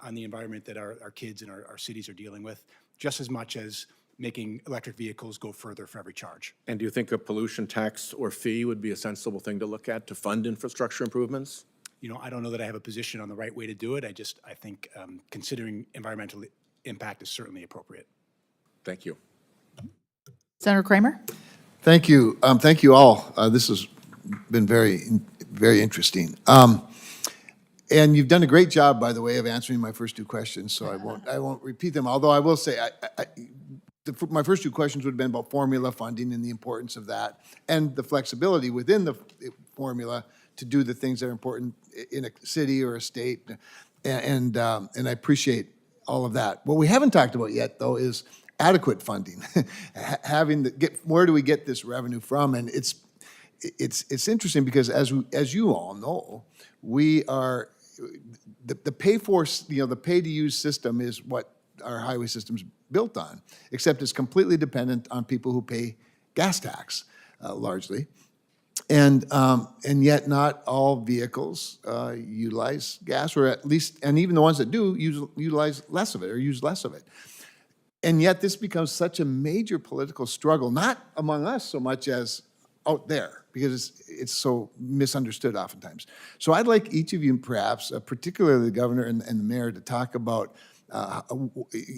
on the environment that our kids and our cities are dealing with, just as much as making electric vehicles go further for every charge. And do you think a pollution tax or fee would be a sensible thing to look at to fund infrastructure improvements? I don't know that I have a position on the right way to do it. I think considering environmental impact is certainly appropriate. Thank you. Senator Kramer? Thank you. Thank you all. This has been very, very interesting. And you've done a great job, by the way, of answering my first two questions, so I won't repeat them. Although I will say, my first two questions would have been about formula funding and the importance of that, and the flexibility within the formula to do the things that are important in a city or a state, and I appreciate all of that. What we haven't talked about yet, though, is adequate funding. Where do we get this revenue from? And it's interesting because as you all know, we are the pay to use system is what our highway system's built on, except it's completely dependent on people who pay gas tax largely. And yet not all vehicles utilize gas, or at least, and even the ones that do utilize less of it or use less of it. And yet this becomes such a major political struggle, not among us so much as out there, because it's so misunderstood oftentimes. So I'd like each of you, perhaps, particularly the governor and the mayor, to talk about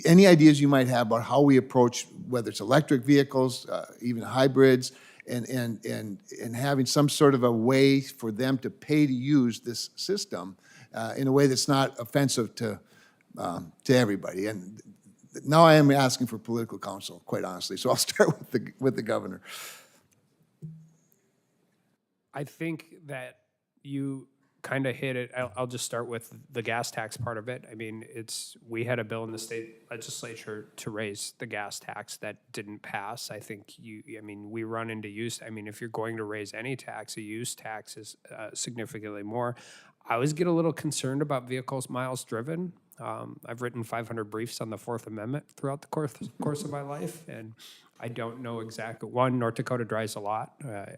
any ideas you might have about how we approach, whether it's electric vehicles, even hybrids, and having some sort of a way for them to pay to use this system in a way that's not offensive to everybody. And now I am asking for political counsel, quite honestly. So I'll start with the governor. I think that you kind of hit it. I'll just start with the gas tax part of it. I mean, we had a bill in the state legislature to raise the gas tax that didn't pass. I think we run into if you're going to raise any tax, a use tax is significantly more. I always get a little concerned about vehicles miles driven. I've written 500 briefs on the Fourth Amendment throughout the course of my life, and I don't know exactly. One, North Dakota drives a lot.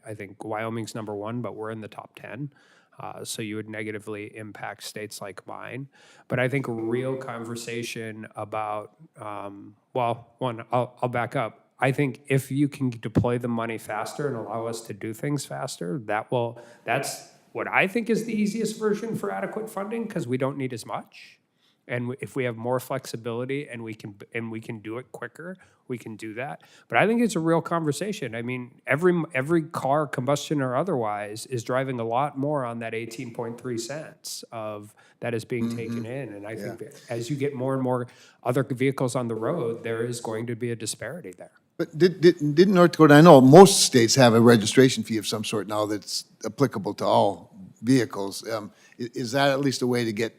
I think Wyoming's number one, but we're in the top 10. So you would negatively impact states like mine. But I think a real conversation about, I'll back up. I think if you can deploy the money faster and allow us to do things faster, that's what I think is the easiest version for adequate funding, because we don't need as much. And if we have more flexibility and we can do it quicker, we can do that. But I think it's a real conversation. I mean, every car, combustion or otherwise, is driving a lot more on that 18.3 cents of that is being taken in. And I think that as you get more and more other vehicles on the road, there is going to be a disparity there. But didn't North Dakota, I know most states have a registration fee of some sort now that's applicable to all vehicles. Is that at least a way to get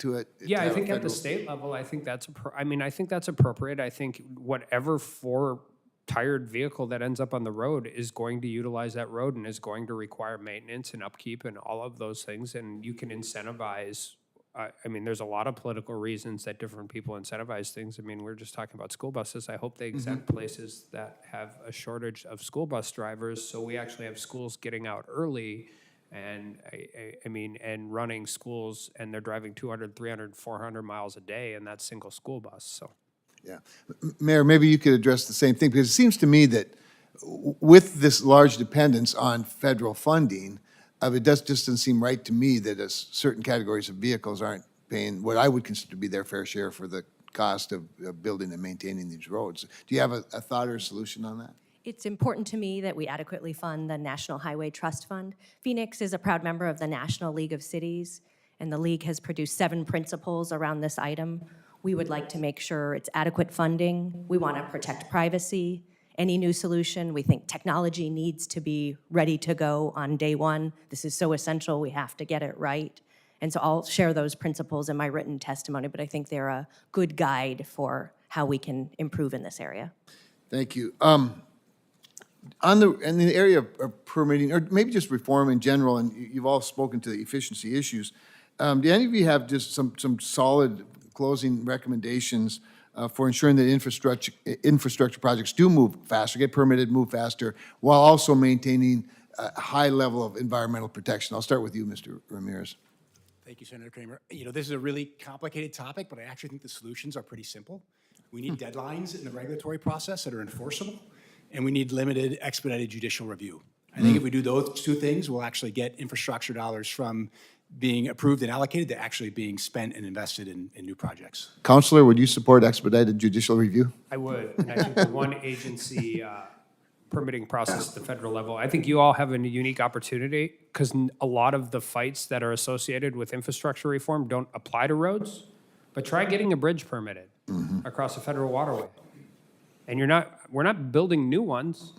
to it? Yeah, I think at the state level, I think that's I think that's appropriate. I think whatever four-tired vehicle that ends up on the road is going to utilize that road and is going to require maintenance and upkeep and all of those things. And you can incentivize. I mean, there's a lot of political reasons that different people incentivize things. I mean, we're just talking about school buses. I hope they exempt places that have a shortage of school bus drivers, so we actually have schools getting out early. And I mean, and running schools, and they're driving 200, 300, 400 miles a day in that single school bus, so. Yeah. Mayor, maybe you could address the same thing, because it seems to me that with this large dependence on federal funding, it just doesn't seem right to me that certain categories of vehicles aren't paying what I would consider to be their fair share for the cost of building and maintaining these roads. Do you have a thought or a solution on that? It's important to me that we adequately fund the National Highway Trust Fund. Phoenix is a proud member of the National League of Cities, and the league has produced 7 principles around this item. We would like to make sure it's adequate funding. We want to protect privacy. Any new solution, we think technology needs to be ready to go on day one. This is so essential, we have to get it right. And so I'll share those principles in my written testimony, but I think they're a good guide for how we can improve in this area. Thank you. In the area of permitting, or maybe just reform in general, and you've all spoken to the efficiency issues, do any of you have just some solid closing recommendations for ensuring that infrastructure projects do move faster, get permitted, move faster, while also maintaining a high level of environmental protection? I'll start with you, Mr. Ramirez. Thank you, Senator Kramer. You know, this is a really complicated topic, but I actually think the solutions are pretty simple. We need deadlines in the regulatory process that are enforceable, and we need limited expedited judicial review. I think if we do those two things, we'll actually get infrastructure dollars from being approved and allocated to actually being spent and invested in new projects. Counselor, would you support expedited judicial review? I would, and I think the one agency permitting process at the federal level, I think you all have a unique opportunity, because a lot of the fights that are associated with infrastructure reform don't apply to roads, but try getting a bridge permitted across a federal waterway. And we're not building new ones,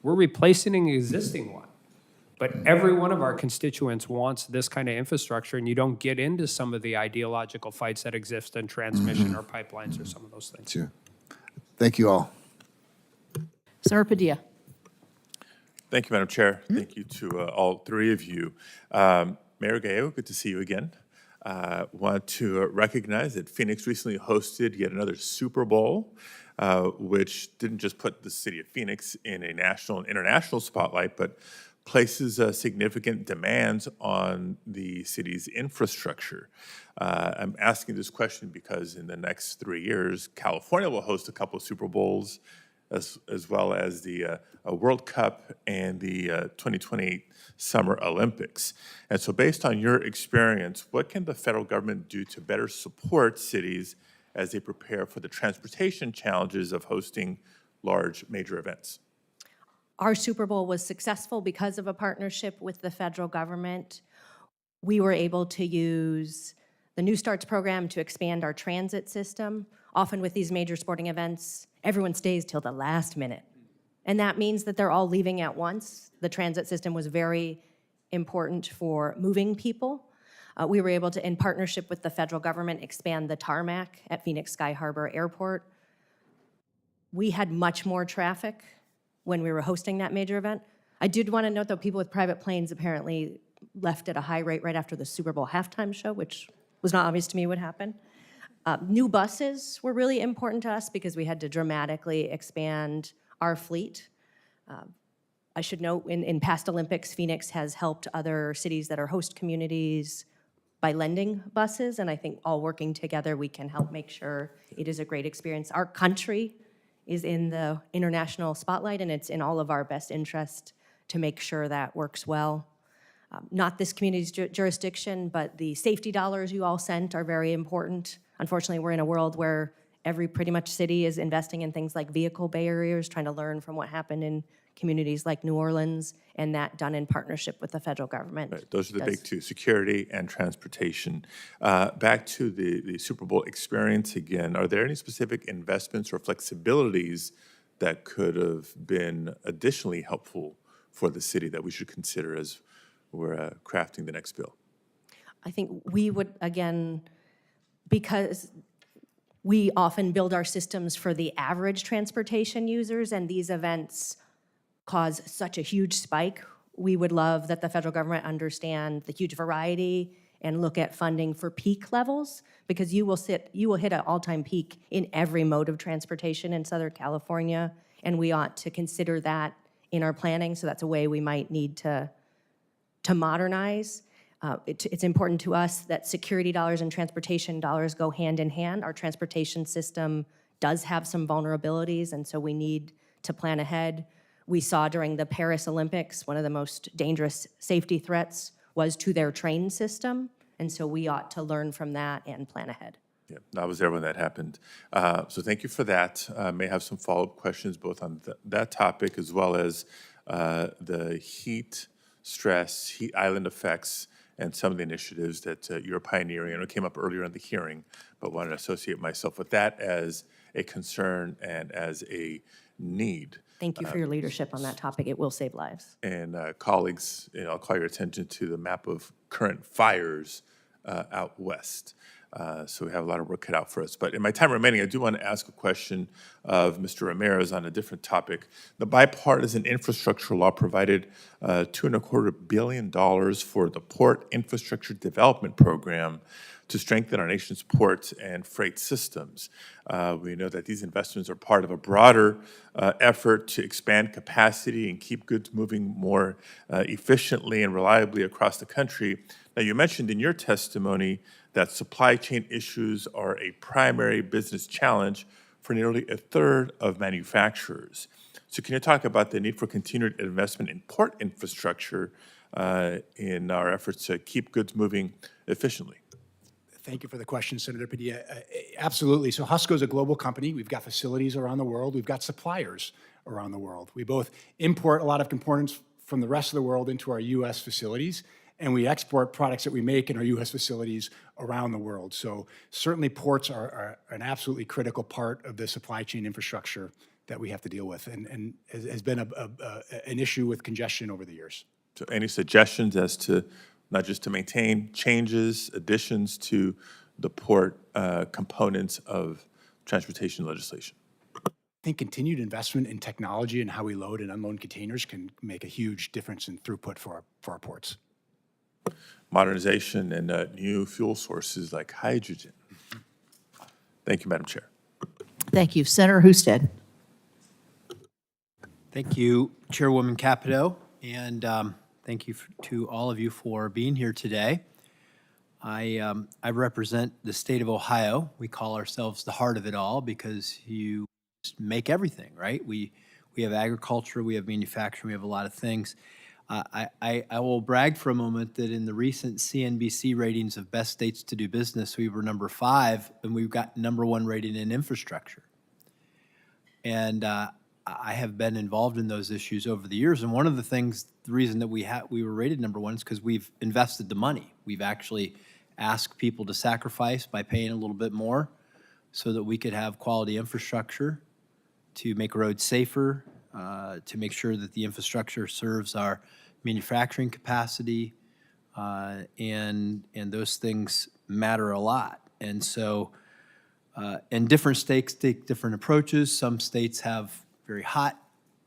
we're replacing an existing one. But every one of our constituents wants this kind of infrastructure, and you don't get into some of the ideological fights that exist in transmission or pipelines or some of those things. Sure. Thank you all. Senator Padilla. Thank you, Madam Chair. Thank you to all three of you. Mayor Gallego, good to see you again. Want to recognize that Phoenix recently hosted yet another Super Bowl, which didn't just put the city of Phoenix in a national and international spotlight, but places significant demands on the city's infrastructure. I'm asking this question because in the next 3 years, California will host a couple of Super Bowls, as well as the World Cup and the 2028 Summer Olympics. And so based on your experience, what can the federal government do to better support cities as they prepare for the transportation challenges of hosting large major events? Our Super Bowl was successful because of a partnership with the federal government. We were able to use the New Starts program to expand our transit system. Often with these major sporting events, everyone stays till the last minute. And that means that they're all leaving at once. The transit system was very important for moving people. We were able to, in partnership with the federal government, expand the tarmac at Phoenix Sky Harbor Airport. We had much more traffic when we were hosting that major event. I did want to note, though, people with private planes apparently left at a high rate right after the Super Bowl halftime show, which was not obvious to me would happen. New buses were really important to us because we had to dramatically expand our fleet. I should note, in past Olympics, Phoenix has helped other cities that are host communities by lending buses, and I think all working together, we can help make sure it is a great experience. Our country is in the international spotlight, and it's in all of our best interest to make sure that works well. Not this community's jurisdiction, but the safety dollars you all sent are very important. Unfortunately, we're in a world where every pretty much city is investing in things like vehicle barriers, trying to learn from what happened in communities like New Orleans, and that done in partnership with the federal government. Right, those are the big two, security and transportation. Back to the Super Bowl experience again, are there any specific investments or flexibilities that could have been additionally helpful for the city that we should consider as we're crafting the next bill? I think we would, again, because we often build our systems for the average transportation users, and these events cause such a huge spike, we would love that the federal government understand the huge variety and look at funding for peak levels, because you will hit an all-time peak in every mode of transportation in Southern California, and we ought to consider that in our planning. So that's a way we might need to modernize. It's important to us that security dollars and transportation dollars go hand in hand. Our transportation system does have some vulnerabilities, and so we need to plan ahead. We saw during the Paris Olympics, one of the most dangerous safety threats was to their train system, and so we ought to learn from that and plan ahead. Yeah, I was there when that happened. So thank you for that. May have some follow-up questions both on that topic as well as the heat stress, heat island effects, and some of the initiatives that you're pioneering. I know it came up earlier in the hearing, but wanted to associate myself with that as a concern and as a need. Thank you for your leadership on that topic. It will save lives. And colleagues, I'll call your attention to the map of current fires out west. So we have a lot of work cut out for us. But in my time remaining, I do want to ask a question of Mr. Ramirez on a different topic. The bipartisan infrastructure law provided $2.25 billion for the Port Infrastructure Development Program to strengthen our nation's ports and freight systems. We know that these investments are part of a broader effort to expand capacity and keep goods moving more efficiently and reliably across the country. Now, you mentioned in your testimony that supply chain issues are a primary business challenge for nearly a third of manufacturers. So can you talk about the need for continued investment in port infrastructure in our efforts to keep goods moving efficiently? Thank you for the question, Senator Padilla. Absolutely. So Husco is a global company. We've got facilities around the world. We've got suppliers around the world. We both import a lot of components from the rest of the world into our U.S. facilities, and we export products that we make in our U.S. facilities around the world. So certainly ports are an absolutely critical part of the supply chain infrastructure that we have to deal with, and has been an issue with congestion over the years. So any suggestions as to not just to maintain changes, additions to the port components of transportation legislation? I think continued investment in technology and how we load and unload containers can make a huge difference in throughput for our ports. Modernization and new fuel sources like hydrogen. Thank you, Madam Chair. Thank you. Senator Husted. Thank you, Chairwoman Capito, and thank you to all of you for being here today. I represent the state of Ohio. We call ourselves the heart of it all because you make everything, right? We have agriculture, we have manufacturing, we have a lot of things. I will brag for a moment that in the recent CNBC ratings of best states to do business, we were number 5, and we've got number 1 rating in infrastructure. And I have been involved in those issues over the years, and one of the things, the reason that we were rated number 1 is because we've invested the money. We've actually asked people to sacrifice by paying a little bit more so that we could have quality infrastructure to make roads safer, to make sure that the infrastructure serves our manufacturing capacity, and those things matter a lot. And so, and different states take different approaches. Some states have very hot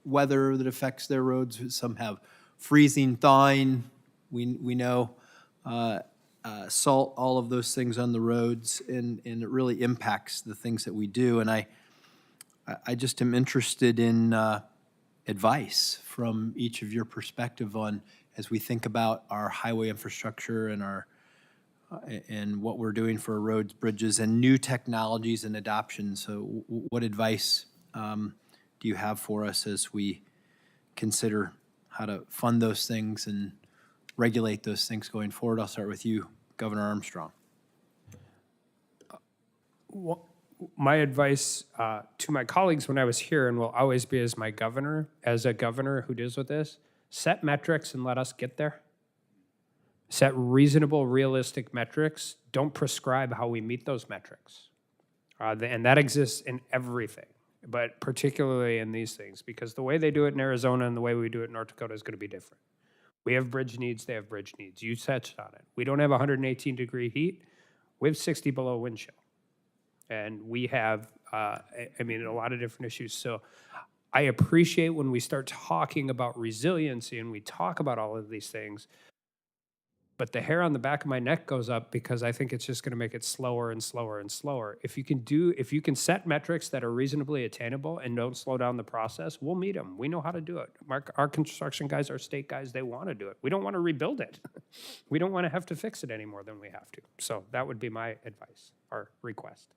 weather that affects their roads. Some have freezing, thawing. We know salt, all of those things on the roads, and it really impacts the things that we do. And I just am interested in advice from each of your perspective on, as we think about our highway infrastructure and and what we're doing for roads, bridges, and new technologies and adoption. So what advice do you have for us as we consider how to fund those things and regulate those things going forward? I'll start with you, Governor Armstrong. My advice to my colleagues when I was here, and will always be as a governor who deals with this, set metrics and let us get there. Set reasonable, realistic metrics. Don't prescribe how we meet those metrics. And that exists in everything, but particularly in these things, because the way they do it in Arizona and the way we do it in North Dakota is going to be different. We have bridge needs, they have bridge needs. You touched on it. We don't have 118-degree heat. We have 60 below wind chill. And we have, a lot of different issues. So I appreciate when we start talking about resiliency and we talk about all of these things, but the hair on the back of my neck goes up because I think it's just going to make it slower and slower and slower. If you can set metrics that are reasonably attainable and don't slow down the process, we'll meet them. We know how to do it. Our construction guys, our state guys, they want to do it. We don't want to rebuild it. We don't want to have to fix it any more than we have to. So that would be my advice or request.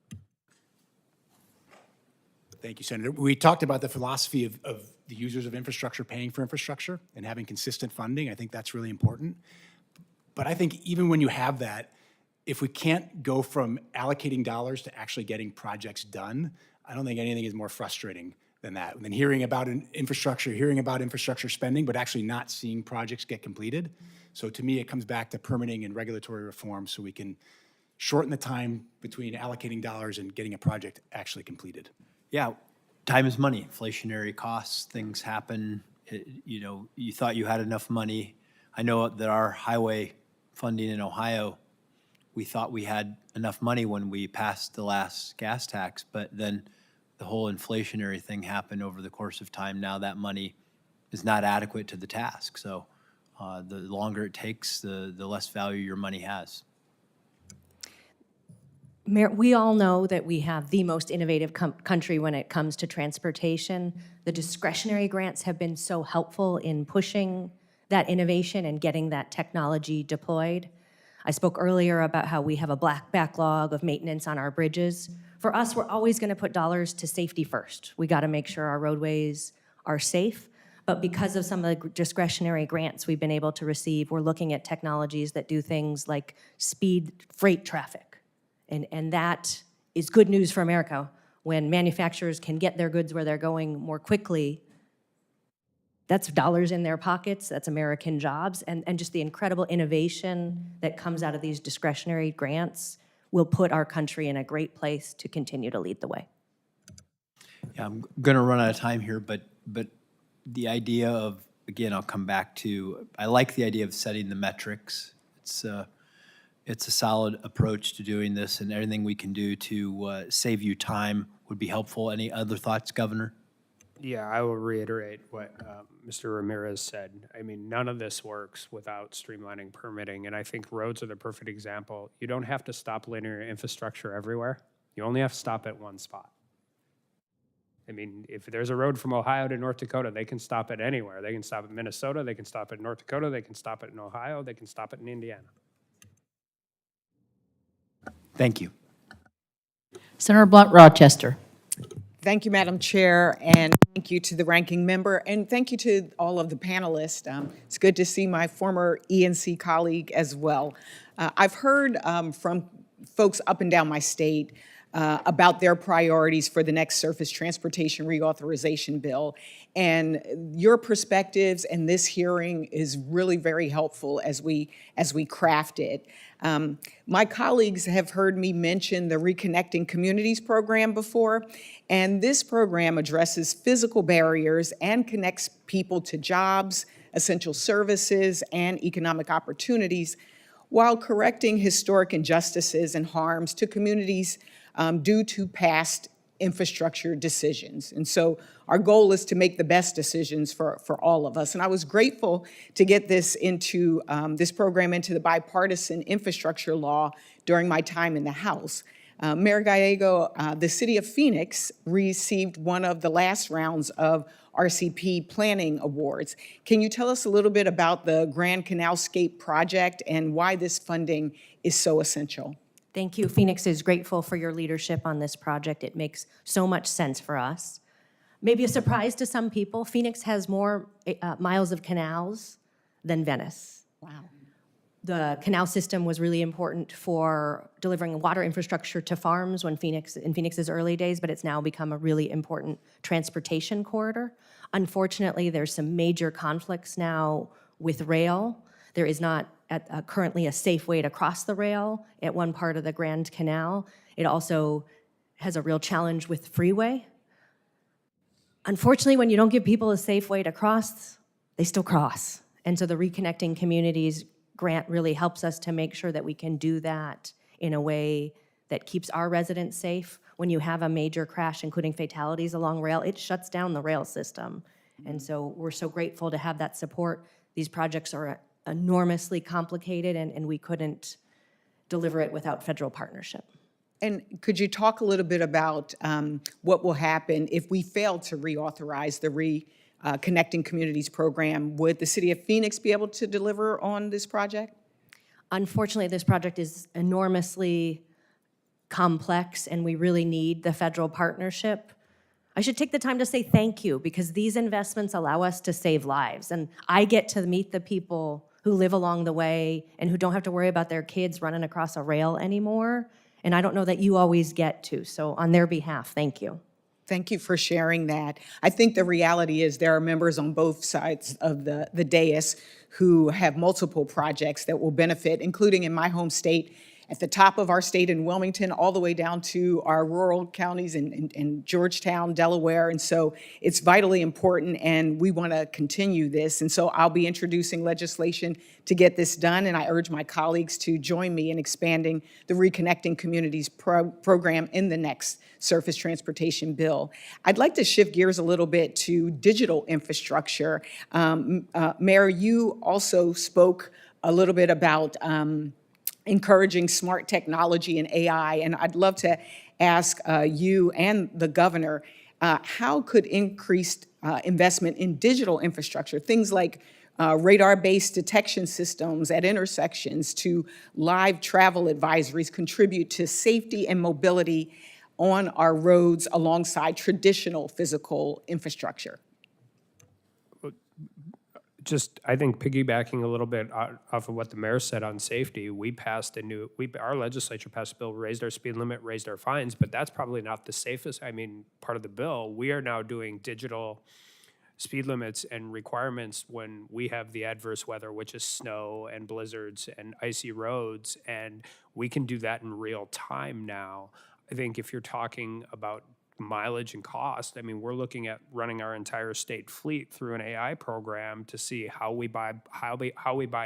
Thank you, Senator. We talked about the philosophy of the users of infrastructure paying for infrastructure and having consistent funding. I think that's really important. But I think even when you have that, if we can't go from allocating dollars to actually getting projects done, I don't think anything is more frustrating than that. Than hearing about infrastructure spending, but actually not seeing projects get completed. So to me, it comes back to permitting and regulatory reform so we can shorten the time between allocating dollars and getting a project actually completed. Yeah, time is money. Inflationary costs, things happen. You thought you had enough money. I know that our highway funding in Ohio, we thought we had enough money when we passed the last gas tax, but then the whole inflationary thing happened over the course of time. Now that money is not adequate to the task. So the longer it takes, the less value your money has. Mayor, we all know that we have the most innovative country when it comes to transportation. The discretionary grants have been so helpful in pushing that innovation and getting that technology deployed. I spoke earlier about how we have a backlog of maintenance on our bridges. For us, we're always going to put dollars to safety first. We got to make sure our roadways are safe. But because of some of the discretionary grants we've been able to receive, we're looking at technologies that do things like speed freight traffic. And that is good news for America. When manufacturers can get their goods where they're going more quickly, that's dollars in their pockets, that's American jobs, and just the incredible innovation that comes out of these discretionary grants will put our country in a great place to continue to lead the way. Yeah, I'm going to run out of time here, but the idea of, again, I'll come back to, I like the idea of setting the metrics. It's a solid approach to doing this, and everything we can do to save you time would be helpful. Any other thoughts, Governor? Yeah, I will reiterate what Mr. Ramirez said. I mean, none of this works without streamlining permitting, and I think roads are the perfect example. You don't have to stop linear infrastructure everywhere. You only have to stop at one spot. I mean, if there's a road from Ohio to North Dakota, they can stop it anywhere. They can stop at Minnesota, they can stop at North Dakota, they can stop it in Ohio, they can stop it in Indiana. Thank you. Senator Blunt Rochester. Thank you, Madam Chair, and thank you to the ranking member, and thank you to all of the panelists. It's good to see my former ENC colleague as well. I've heard from folks up and down my state about their priorities for the next surface transportation reauthorization bill, and your perspectives and this hearing is really very helpful as we craft it. My colleagues have heard me mention the Reconnecting Communities program before, and this program addresses physical barriers and connects people to jobs, essential services, and economic opportunities while correcting historic injustices and harms to communities due to past infrastructure decisions. And so our goal is to make the best decisions for all of us. And I was grateful to get this into this program into the bipartisan infrastructure law during my time in the House. Mayor Gallego, the city of Phoenix received one of the last rounds of RCP planning awards. Can you tell us a little bit about the Grand Canalscape project and why this funding is so essential? Thank you. Phoenix is grateful for your leadership on this project. It makes so much sense for us. Maybe a surprise to some people, Phoenix has more miles of canals than Venice. Wow. The canal system was really important for delivering water infrastructure to farms in Phoenix's early days, but it's now become a really important transportation corridor. Unfortunately, there's some major conflicts now with rail. There is not currently a safe way to cross the rail at one part of the Grand Canal. It also has a real challenge with freeway. Unfortunately, when you don't give people a safe way to cross, they still cross. And so the Reconnecting Communities grant really helps us to make sure that we can do that in a way that keeps our residents safe. When you have a major crash, including fatalities along rail, it shuts down the rail system. And so we're so grateful to have that support. These projects are enormously complicated, and we couldn't deliver it without federal partnership. And could you talk a little bit about what will happen if we fail to reauthorize the Connecting Communities program? Would the city of Phoenix be able to deliver on this project? Unfortunately, this project is enormously complex, and we really need the federal partnership. I should take the time to say thank you, because these investments allow us to save lives. And I get to meet the people who live along the way and who don't have to worry about their kids running across a rail anymore. And I don't know that you always get to. So on their behalf, thank you. Thank you for sharing that. I think the reality is there are members on both sides of the dais who have multiple projects that will benefit, including in my home state, at the top of our state in Wilmington, all the way down to our rural counties in Georgetown, Delaware. And so it's vitally important, and we want to continue this. And so I'll be introducing legislation to get this done, and I urge my colleagues to join me in expanding the Reconnecting Communities program in the next surface transportation bill. I'd like to shift gears a little bit to digital infrastructure. Mayor, you also spoke a little bit about encouraging smart technology and AI, and I'd love to ask you and the governor, how could increased investment in digital infrastructure, things like radar-based detection systems at intersections to live travel advisories, contribute to safety and mobility on our roads alongside traditional physical infrastructure? Just, I think piggybacking a little bit off of what the mayor said on safety, our legislature passed a bill, raised our speed limit, raised our fines, but that's probably not the safest, part of the bill. We are now doing digital speed limits and requirements when we have the adverse weather, which is snow and blizzards and icy roads, and we can do that in real time now. I think if you're talking about mileage and cost, we're looking at running our entire state fleet through an AI program to see how we buy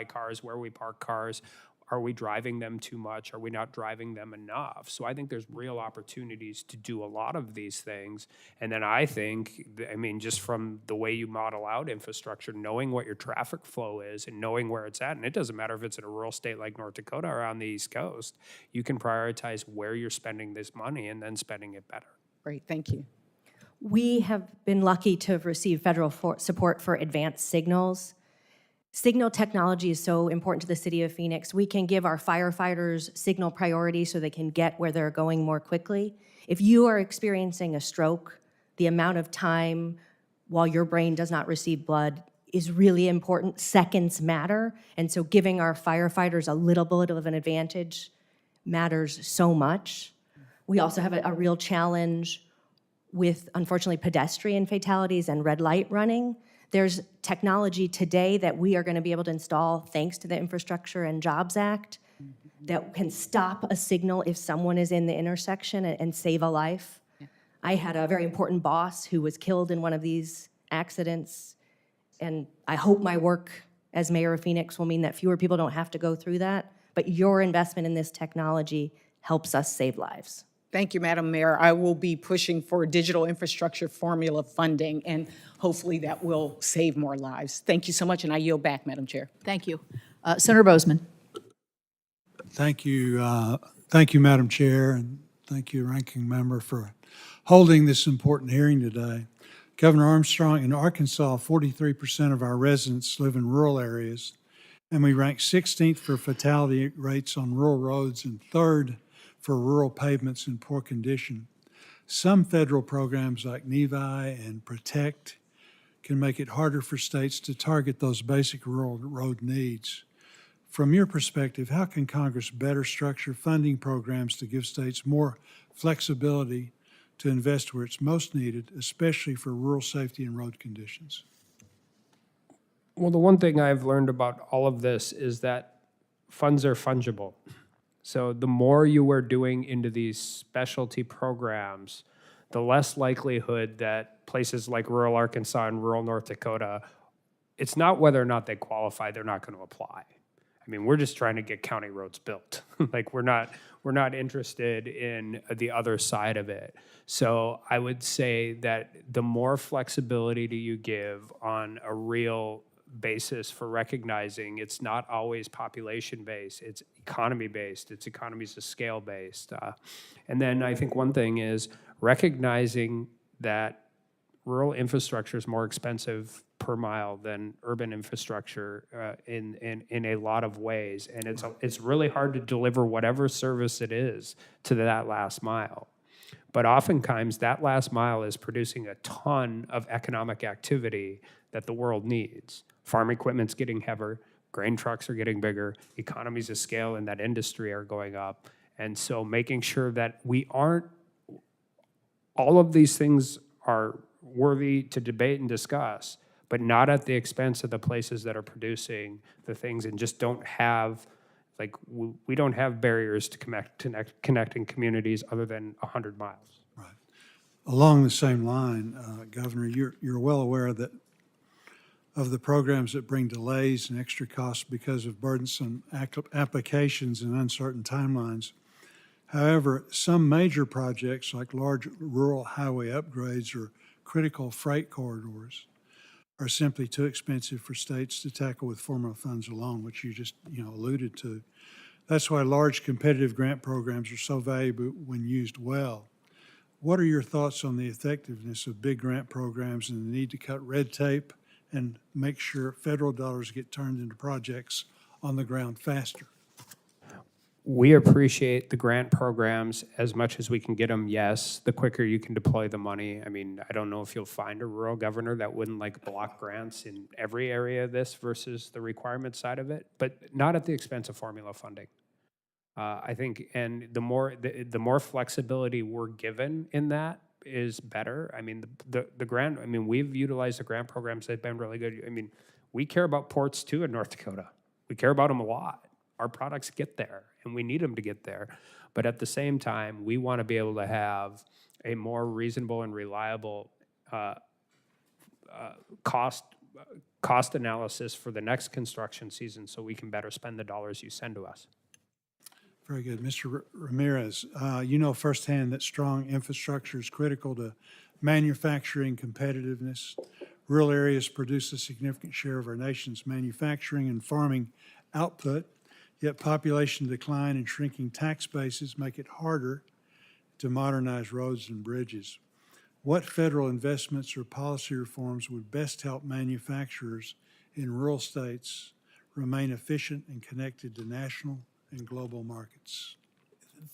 cars, where we park cars. Are we driving them too much? Are we not driving them enough? So I think there's real opportunities to do a lot of these things. And then I think, just from the way you model out infrastructure, knowing what your traffic flow is and knowing where it's at, and it doesn't matter if it's in a rural state like North Dakota or on the East Coast, you can prioritize where you're spending this money and then spending it better. Great, thank you. We have been lucky to have received federal support for advanced signals. Signal technology is so important to the city of Phoenix. We can give our firefighters signal priority so they can get where they're going more quickly. If you are experiencing a stroke, the amount of time while your brain does not receive blood is really important. Seconds matter. And so giving our firefighters a little bit of an advantage matters so much. We also have a real challenge with, unfortunately, pedestrian fatalities and red light running. There's technology today that we are going to be able to install thanks to the Infrastructure and Jobs Act that can stop a signal if someone is in the intersection and save a life. Yeah. I had a very important boss who was killed in one of these accidents, and I hope my work as mayor of Phoenix will mean that fewer people don't have to go through that, but your investment in this technology helps us save lives. Thank you, Madam Mayor. I will be pushing for digital infrastructure formula funding, and hopefully that will save more lives. Thank you so much, and I yield back, Madam Chair. Thank you. Senator Bozeman. Thank you. Thank you, Madam Chair, and thank you, Ranking Member, for holding this important hearing today. Governor Armstrong, in Arkansas, 43% of our residents live in rural areas, and we rank 16th for fatality rates on rural roads and 3rd for rural pavements in poor condition. Some federal programs like NEVI and PROTECT can make it harder for states to target those basic rural road needs. From your perspective, how can Congress better structure funding programs to give states more flexibility to invest where it's most needed, especially for rural safety and road conditions? Well, the one thing I've learned about all of this is that funds are fungible. So the more you are doing into these specialty programs, the less likelihood that places like rural Arkansas and rural North Dakota, it's not whether or not they qualify, they're not going to apply. I mean, we're just trying to get county roads built. Like we're not interested in the other side of it. So I would say that the more flexibility do you give on a real basis for recognizing it's not always population based, it's economy based, it's economies of scale based. And then I think one thing is recognizing that rural infrastructure is more expensive per mile than urban infrastructure in a lot of ways, and it's really hard to deliver whatever service it is to that last mile. But oftentimes that last mile is producing a ton of economic activity that the world needs. Farm equipment's getting heavier, grain trucks are getting bigger, economies of scale in that industry are going up, and so making sure that we aren't, all of these things are worthy to debate and discuss, but not at the expense of the places that are producing the things and just don't have, like, we don't have barriers to connecting communities other than 100 miles. Right. Along the same line, Governor, you're well aware that of the programs that bring delays and extra costs because of burdensome applications and uncertain timelines. However, some major projects like large rural highway upgrades or critical freight corridors are simply too expensive for states to tackle with formula funds alone, which you just alluded to. That's why large competitive grant programs are so valuable when used well. What are your thoughts on the effectiveness of big grant programs and the need to cut red tape and make sure federal dollars get turned into projects on the ground faster? We appreciate the grant programs as much as we can get them, yes. The quicker you can deploy the money. I mean, I don't know if you'll find a rural governor that wouldn't like block grants in every area of this versus the requirement side of it, but not at the expense of formula funding. I think, and the more flexibility we're given in that is better. I mean, the grant, I mean, we've utilized the grant programs, they've been really good. I mean, we care about ports too in North Dakota. We care about them a lot. Our products get there, and we need them to get there. But at the same time, we want to be able to have a more reasonable and reliable cost analysis for the next construction season so we can better spend the dollars you send to us. Very good. Mr. Ramirez, you know firsthand that strong infrastructure is critical to manufacturing competitiveness. Rural areas produce a significant share of our nation's manufacturing and farming output, yet population decline and shrinking tax bases make it harder to modernize roads and bridges. What federal investments or policy reforms would best help manufacturers in rural states remain efficient and connected to national and global markets?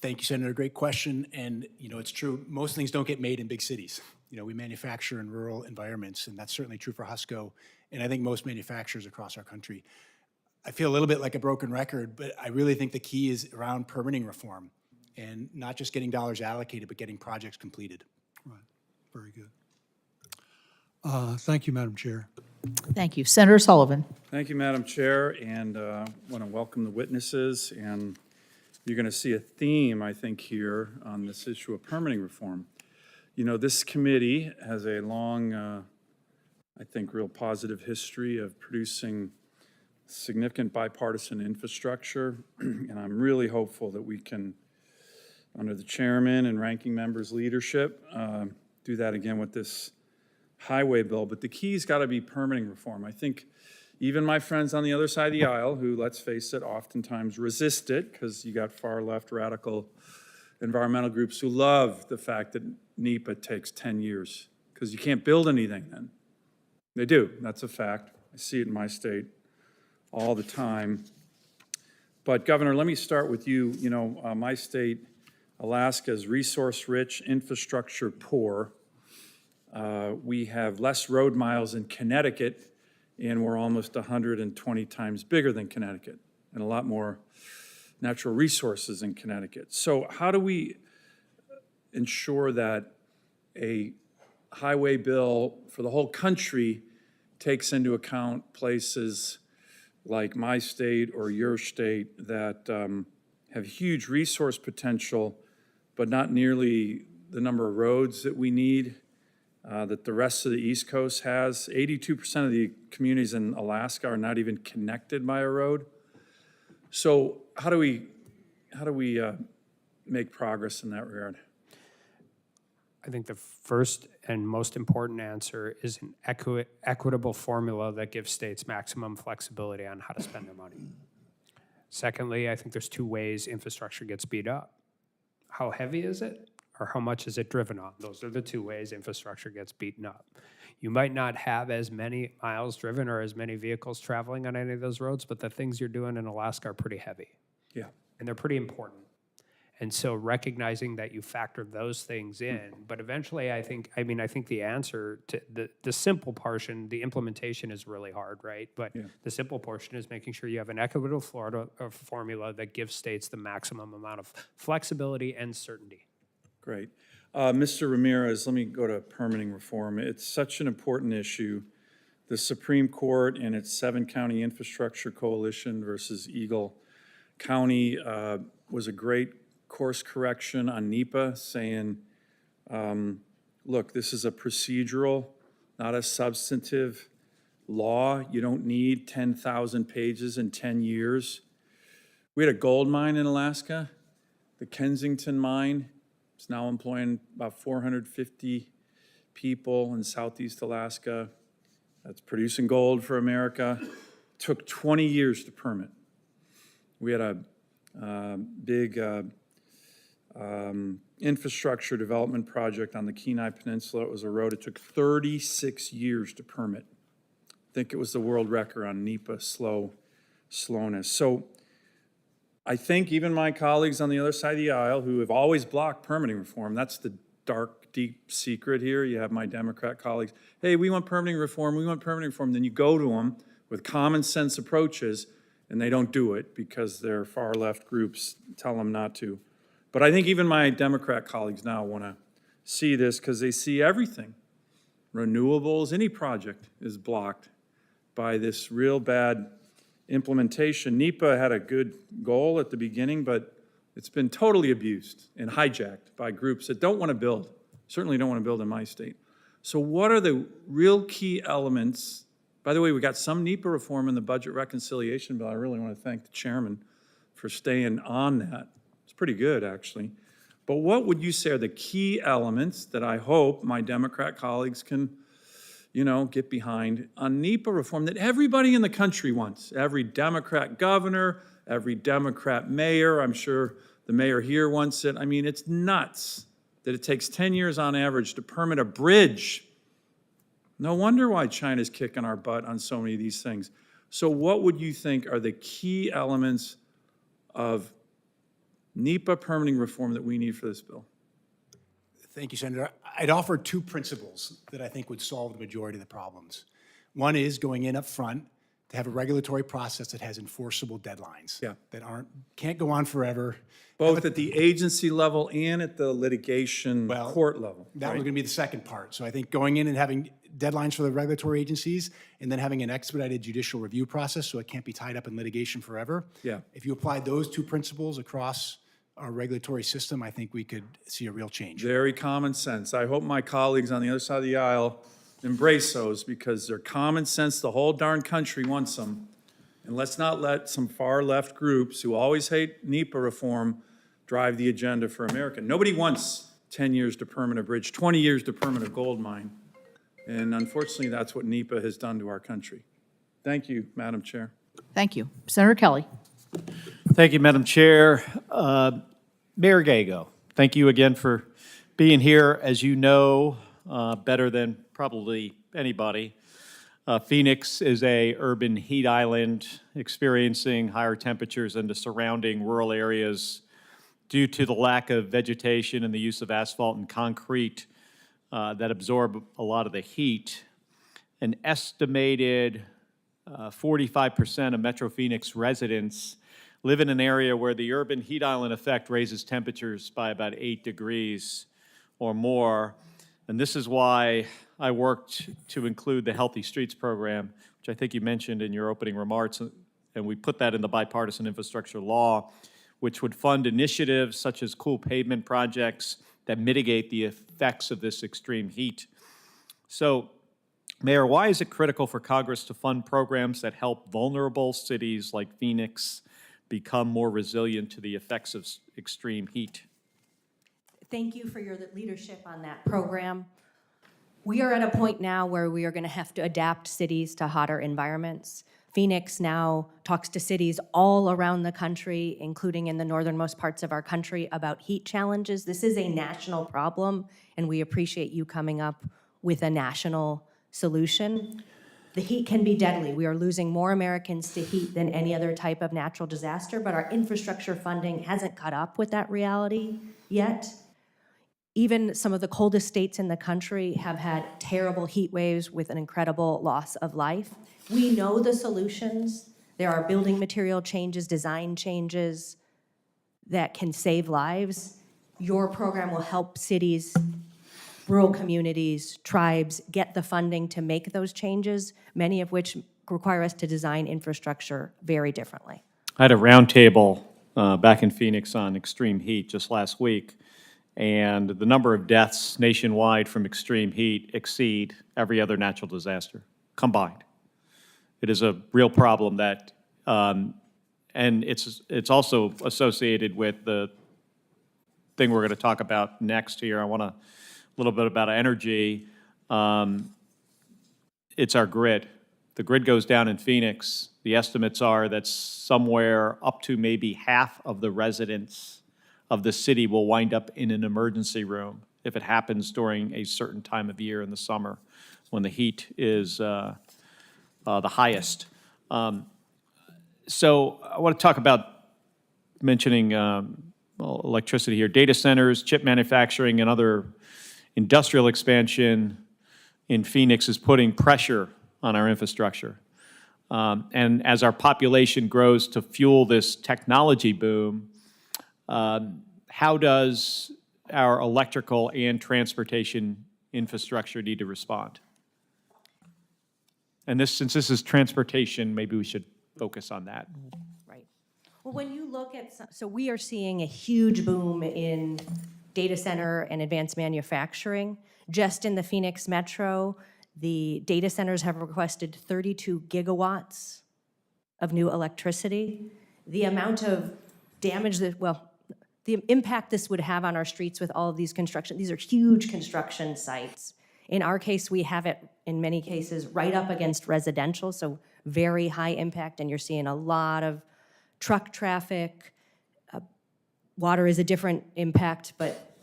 Thank you, Senator. Great question. And, it's true. Most things don't get made in big cities. We manufacture in rural environments, and that's certainly true for Husco, and I think most manufacturers across our country. I feel a little bit like a broken record, but I really think the key is around permitting reform and not just getting dollars allocated, but getting projects completed. Right. Very good. Thank you, Madam Chair. Thank you. Senator Sullivan. Thank you, Madam Chair, and want to welcome the witnesses. And you're going to see a theme, I think, here on this issue of permitting reform. This committee has a long, I think, real positive history of producing significant bipartisan infrastructure, and I'm really hopeful that we can under the chairman and ranking member's leadership. Do that again with this highway bill, but the key's got to be permitting reform. I think even my friends on the other side of the aisle, who, let's face it, oftentimes resist it, because you got far-left radical environmental groups who love the fact that NEPA takes 10 years, because you can't build anything then. They do, that's a fact. I see it in my state all the time. But Governor, let me start with you. You know, my state, Alaska, is resource-rich, infrastructure poor. We have less road miles in Connecticut, and we're almost 120 times bigger than Connecticut, and a lot more natural resources in Connecticut. So how do we ensure that a highway bill for the whole country takes into account places like my state or your state that have huge resource potential, but not nearly the number of roads that we need, that the rest of the East Coast has? 82% of the communities in Alaska are not even connected by a road. So how do we make progress in that regard? I think the first and most important answer is an equitable formula that gives states maximum flexibility on how to spend their money. Secondly, I think there's two ways infrastructure gets beat up. How heavy is it, or how much is it driven on? Those are the two ways infrastructure gets beaten up. You might not have as many miles driven or as many vehicles traveling on any of those roads, but the things you're doing in Alaska are pretty heavy. Yeah. And they're pretty important. And so recognizing that you factor those things in, but eventually I think the answer to the simple portion, the implementation is really hard, right? But the simple portion is making sure you have an equitable formula that gives states the maximum amount of flexibility and certainty. Great. Mr. Ramirez, let me go to permitting reform. It's such an important issue. The Supreme Court and its 7-county infrastructure coalition versus Eagle County was a great course correction on NEPA, saying, look, this is a procedural, not a substantive law. You don't need 10,000 pages in 10 years. We had a gold mine in Alaska, the Kensington mine. It's now employing about 450 people in Southeast Alaska. That's producing gold for America. It took 20 years to permit. We had a big infrastructure development project on the Kenai Peninsula. It was a road. It took 36 years to permit. I think it was the world record on NEPA slowness. So I think even my colleagues on the other side of the aisle who have always blocked permitting reform, that's the dark, deep secret here. You have my Democrat colleagues, hey, we want permitting reform, we want permitting reform. Then you go to them with common sense approaches and they don't do it because their far left groups tell them not to. But I think even my Democrat colleagues now want to see this because they see everything. Renewables, any project is blocked by this real bad implementation. NEPA had a good goal at the beginning, but it's been totally abused and hijacked by groups that don't want to build, certainly don't want to build in my state. So what are the real key elements? By the way, we got some NEPA reform in the budget reconciliation bill. I really want to thank the chairman for staying on that. It's pretty good, actually. But what would you say are the key elements that I hope my Democrat colleagues can, get behind on NEPA reform that everybody in the country wants? Every Democrat governor, every Democrat mayor, I'm sure the mayor here wants it. I mean, it's nuts that it takes 10 years on average to permit a bridge. No wonder why China's kicking our butt on so many of these things. So what would you think are the key elements of NEPA permitting reform that we need for this bill? Thank you, Senator. I'd offer two principles that I think would solve the majority of the problems. One is going in up front to have a regulatory process that has enforceable deadlines. Yeah. That can't go on forever. Both at the agency level and at the litigation court level. That was going to be the second part. So I think going in and having deadlines for the regulatory agencies and then having an expedited judicial review process so it can't be tied up in litigation forever. Yeah. If you apply those two principles across our regulatory system, I think we could see a real change. Very common sense. I hope my colleagues on the other side of the aisle embrace those because they're common sense. The whole darn country wants them. And let's not let some far left groups who always hate NEPA reform drive the agenda for America. Nobody wants 10 years to permit a bridge, 20 years to permit a gold mine. And unfortunately, that's what NEPA has done to our country. Thank you, Madam Chair. Thank you. Senator Kelly. Thank you, Madam Chair. Mayor Gallego, thank you again for being here. As you know, better than probably anybody, Phoenix is a urban heat island experiencing higher temperatures than the surrounding rural areas due to the lack of vegetation and the use of asphalt and concrete that absorb a lot of the heat. An estimated 45% of Metro Phoenix residents live in an area where the urban heat island effect raises temperatures by about 8 degrees or more. And this is why I worked to include the Healthy Streets program, which I think you mentioned in your opening remarks, and we put that in the bipartisan infrastructure law, which would fund initiatives such as cool pavement projects that mitigate the effects of this extreme heat. So, Mayor, why is it critical for Congress to fund programs that help vulnerable cities like Phoenix become more resilient to the effects of extreme heat? Thank you for your leadership on that program. We are at a point now where we are going to have to adapt cities to hotter environments. Phoenix now talks to cities all around the country, including in the northernmost parts of our country, about heat challenges. This is a national problem, and we appreciate you coming up with a national solution. The heat can be deadly. We are losing more Americans to heat than any other type of natural disaster, but our infrastructure funding hasn't caught up with that reality yet. Even some of the coldest states in the country have had terrible heat waves with an incredible loss of life. We know the solutions. There are building material changes, design changes that can save lives. Your program will help cities, rural communities, tribes get the funding to make those changes, many of which require us to design infrastructure very differently. I had a roundtable back in Phoenix on extreme heat just last week, and the number of deaths nationwide from extreme heat exceed every other natural disaster combined. It is a real problem that, and it's also associated with the thing we're going to talk about next here. I want to a little bit about energy. It's our grid. The grid goes down in Phoenix. The estimates are that somewhere up to maybe half of the residents of the city will wind up in an emergency room if it happens during a certain time of year in the summer when the heat is the highest. So I want to talk about mentioning electricity here. Data centers, chip manufacturing, and other industrial expansion in Phoenix is putting pressure on our infrastructure. And as our population grows to fuel this technology boom, how does our electrical and transportation infrastructure need to respond? And this, since this is transportation, maybe we should focus on that. Right. Well, when you look at, so we are seeing a huge boom in data center and advanced manufacturing. Just in the Phoenix metro, the data centers have requested 32 gigawatts of new electricity. The amount of damage that, well, the impact this would have on our streets with all of these construction, these are huge construction sites. In our case, we have it, in many cases, right up against residential, so very high impact, and you're seeing a lot of truck traffic. Water is a different impact, but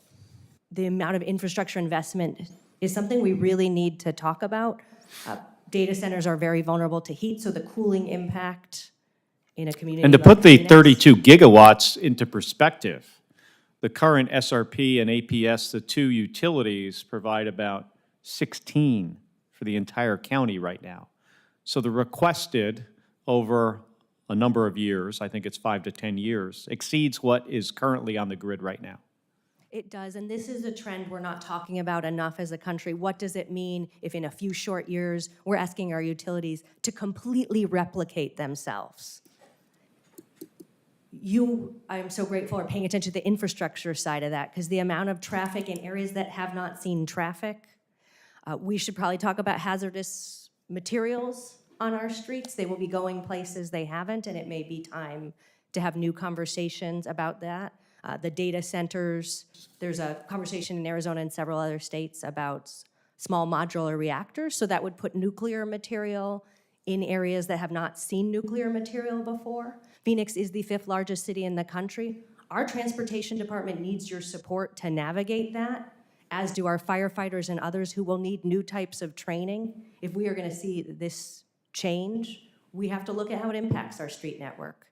the amount of infrastructure investment is something we really need to talk about. Data centers are very vulnerable to heat, so the cooling impact in a community And to like put the Phoenix- 32 gigawatts into perspective, the current SRP and APS, the two utilities, provide about 16 for the entire county right now. So the requested over a number of years, I think it's 5 to 10 years, exceeds what is currently on the grid right now. It does, and this is a trend we're not talking about enough as a country. What does it mean if in a few short years we're asking our utilities to completely replicate themselves? I am so grateful for paying attention to the infrastructure side of that, because the amount of traffic in areas that have not seen traffic, we should probably talk about hazardous materials on our streets. They will be going places they haven't, and it may be time to have new conversations about that. the data centers. There's a conversation in Arizona and several other states about small modular reactors, so that would put nuclear material in areas that have not seen nuclear material before. Phoenix is the 5th largest city in the country. Our transportation department needs your support to navigate that, as do our firefighters and others who will need new types of training. If we are going to see this change, we have to look at how it impacts our street network.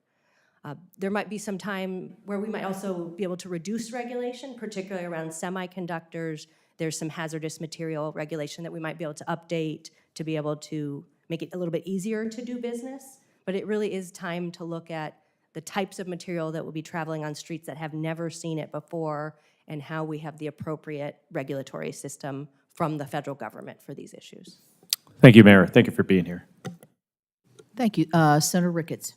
There might be some time where we might also be able to reduce regulation, particularly around semiconductors. There's some hazardous material regulation that we might be able to update to be able to make it a little bit easier to do business. But it really is time to look at the types of material that will be traveling on streets that have never seen it before, and how we have the appropriate regulatory system from the federal government for these issues. Thank you, Mayor. Thank you for being here. Thank you. Senator Ricketts.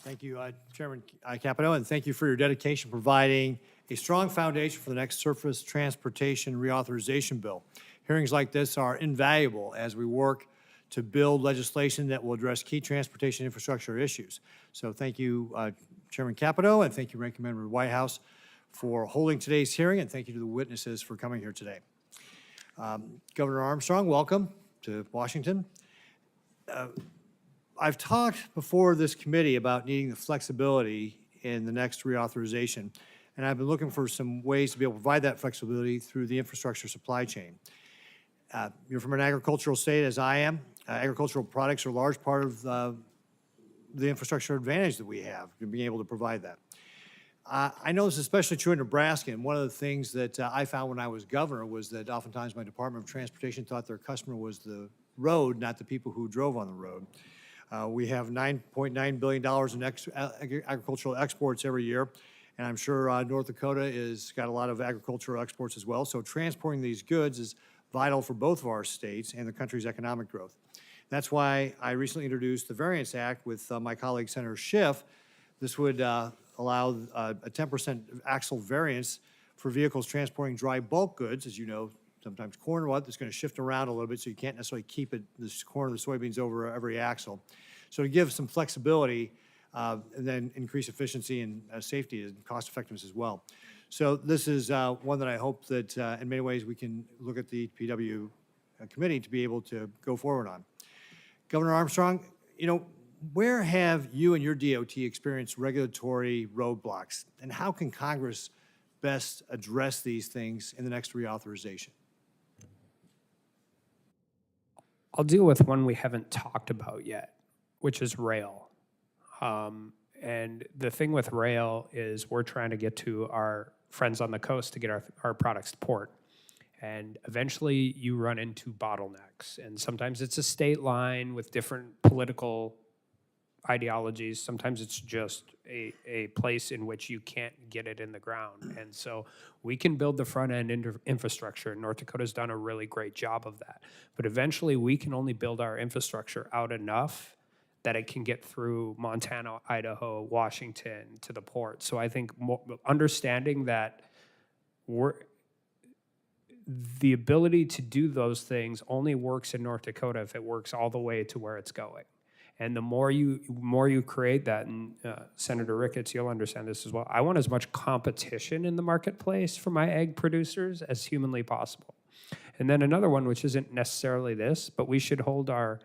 Thank you, Chairman Capito, and thank you for your dedication providing a strong foundation for the next Surface Transportation Reauthorization Bill. Hearings like this are invaluable as we work to build legislation that will address key transportation infrastructure issues. So thank you, Chairman Capito, and thank you, Ranking Member Whitehouse, for holding today's hearing, and thank you to the witnesses for coming here today. Governor Armstrong, welcome to Washington. I've talked before this committee about needing the flexibility in the next reauthorization, and I've been looking for some ways to be able to provide that flexibility through the infrastructure supply chain. You're from an agricultural state, as I am. Agricultural products are a large part of the infrastructure advantage that we have in being able to provide that. I know this is especially true in Nebraska, and one of the things that I found when I was governor was that oftentimes my Department of Transportation thought their customer was the road, not the people who drove on the road. We have $9.9 billion in agricultural exports every year, and I'm sure North Dakota has got a lot of agricultural exports as well. So transporting these goods is vital for both of our states and the country's economic growth. That's why I recently introduced the Variance Act with my colleague Senator Schiff. This would allow a 10% axle variance for vehicles transporting dry bulk goods. As you know, sometimes corn that's going to shift around a little bit, so you can't necessarily keep this corn or the soybeans over every axle. So to give some flexibility and then increase efficiency and safety and cost effectiveness as well. So this is one that I hope that in many ways we can look at the PW committee to be able to go forward on. Governor Armstrong, you know, where have you and your DOT experienced regulatory roadblocks, and how can Congress best address these things in the next reauthorization? I'll deal with one we haven't talked about yet, which is rail. And the thing with rail is we're trying to get to our friends on the coast to get our products to port. And eventually you run into bottlenecks. And sometimes it's a state line with different political ideologies. Sometimes it's just a place in which you can't get it in the ground. And so we can build the front end infrastructure, and North Dakota's done a really great job of that. But eventually we can only build our infrastructure out enough that it can get through Montana, Idaho, Washington to the port. So I think understanding that the ability to do those things only works in North Dakota if it works all the way to where it's going. And the more you create that, and Senator Ricketts, you'll understand this as well, I want as much competition in the marketplace for my ag producers as humanly possible. And then another one, which isn't necessarily this, but we should hold our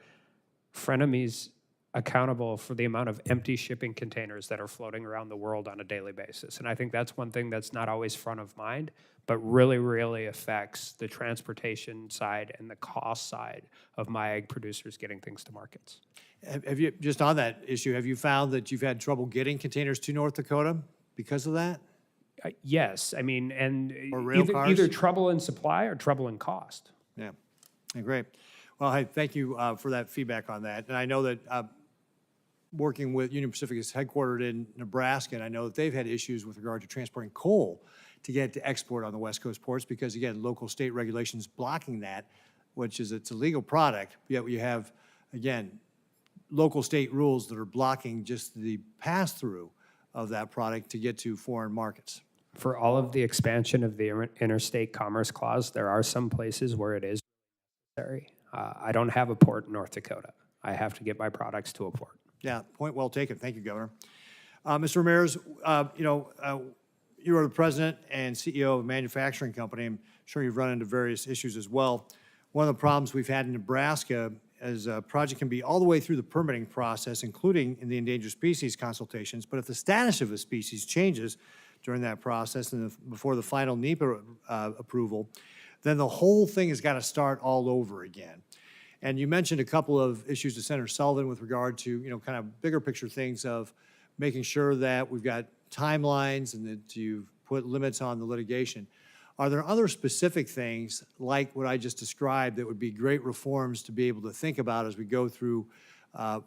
frenemies accountable for the amount of empty shipping containers that are floating around the world on a daily basis. And I think that's one thing that's not always front of mind, but really, really affects the transportation side and the cost side of my ag producers getting things to markets. Have you, just on that issue, have you found that you've had trouble getting containers to North Dakota because of that? Yes, I mean, and Or rail cars? either trouble in supply or trouble in cost. Yeah, great. Well, hey, thank you for that feedback on that. And I know that working with Union Pacific is headquartered in Nebraska, and I know that they've had issues with regard to transporting coal to get to export on the West Coast ports because, again, local state regulations blocking that, which is it's a legal product, yet you have, again, local state rules that are blocking just the pass-through of that product to get to foreign markets. For all of the expansion of the interstate commerce clause, there are some places where it is necessary. I don't have a port in North Dakota. I have to get my products to a port. Yeah, point well taken. Thank you, Governor. Mr. Ramirez, you are the president and CEO of a manufacturing company. I'm sure you've run into various issues as well. One of the problems we've had in Nebraska is a project can be all the way through the permitting process, including in the endangered species consultations, but if the status of a species changes during that process and before the final NEPA approval, then the whole thing has got to start all over again. And you mentioned a couple of issues to Senator Sullivan with regard to, kind of bigger picture things of making sure that we've got timelines and that you've put limits on the litigation. Are there other specific things like what I just described that would be great reforms to be able to think about as we go through a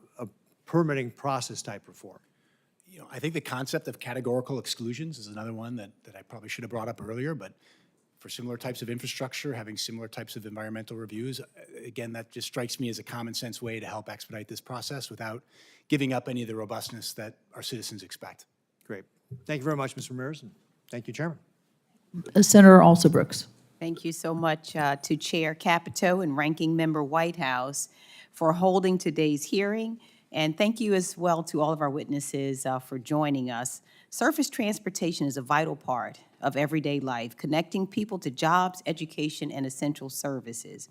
permitting process type reform? I think the concept of categorical exclusions is another one that I probably should have brought up earlier, but for similar types of infrastructure, having similar types of environmental reviews, again, that just strikes me as a common sense way to help expedite this process without giving up any of the robustness that our citizens expect. Great. Thank you very much, Mr. Ramirez, and thank you, Chairman. Senator Alsobrooks. Thank you so much to Chair Capito and Ranking Member Whitehouse for holding today's hearing. And thank you as well to all of our witnesses for joining us. Surface transportation is a vital part of everyday life, connecting people to jobs, education, and essential services.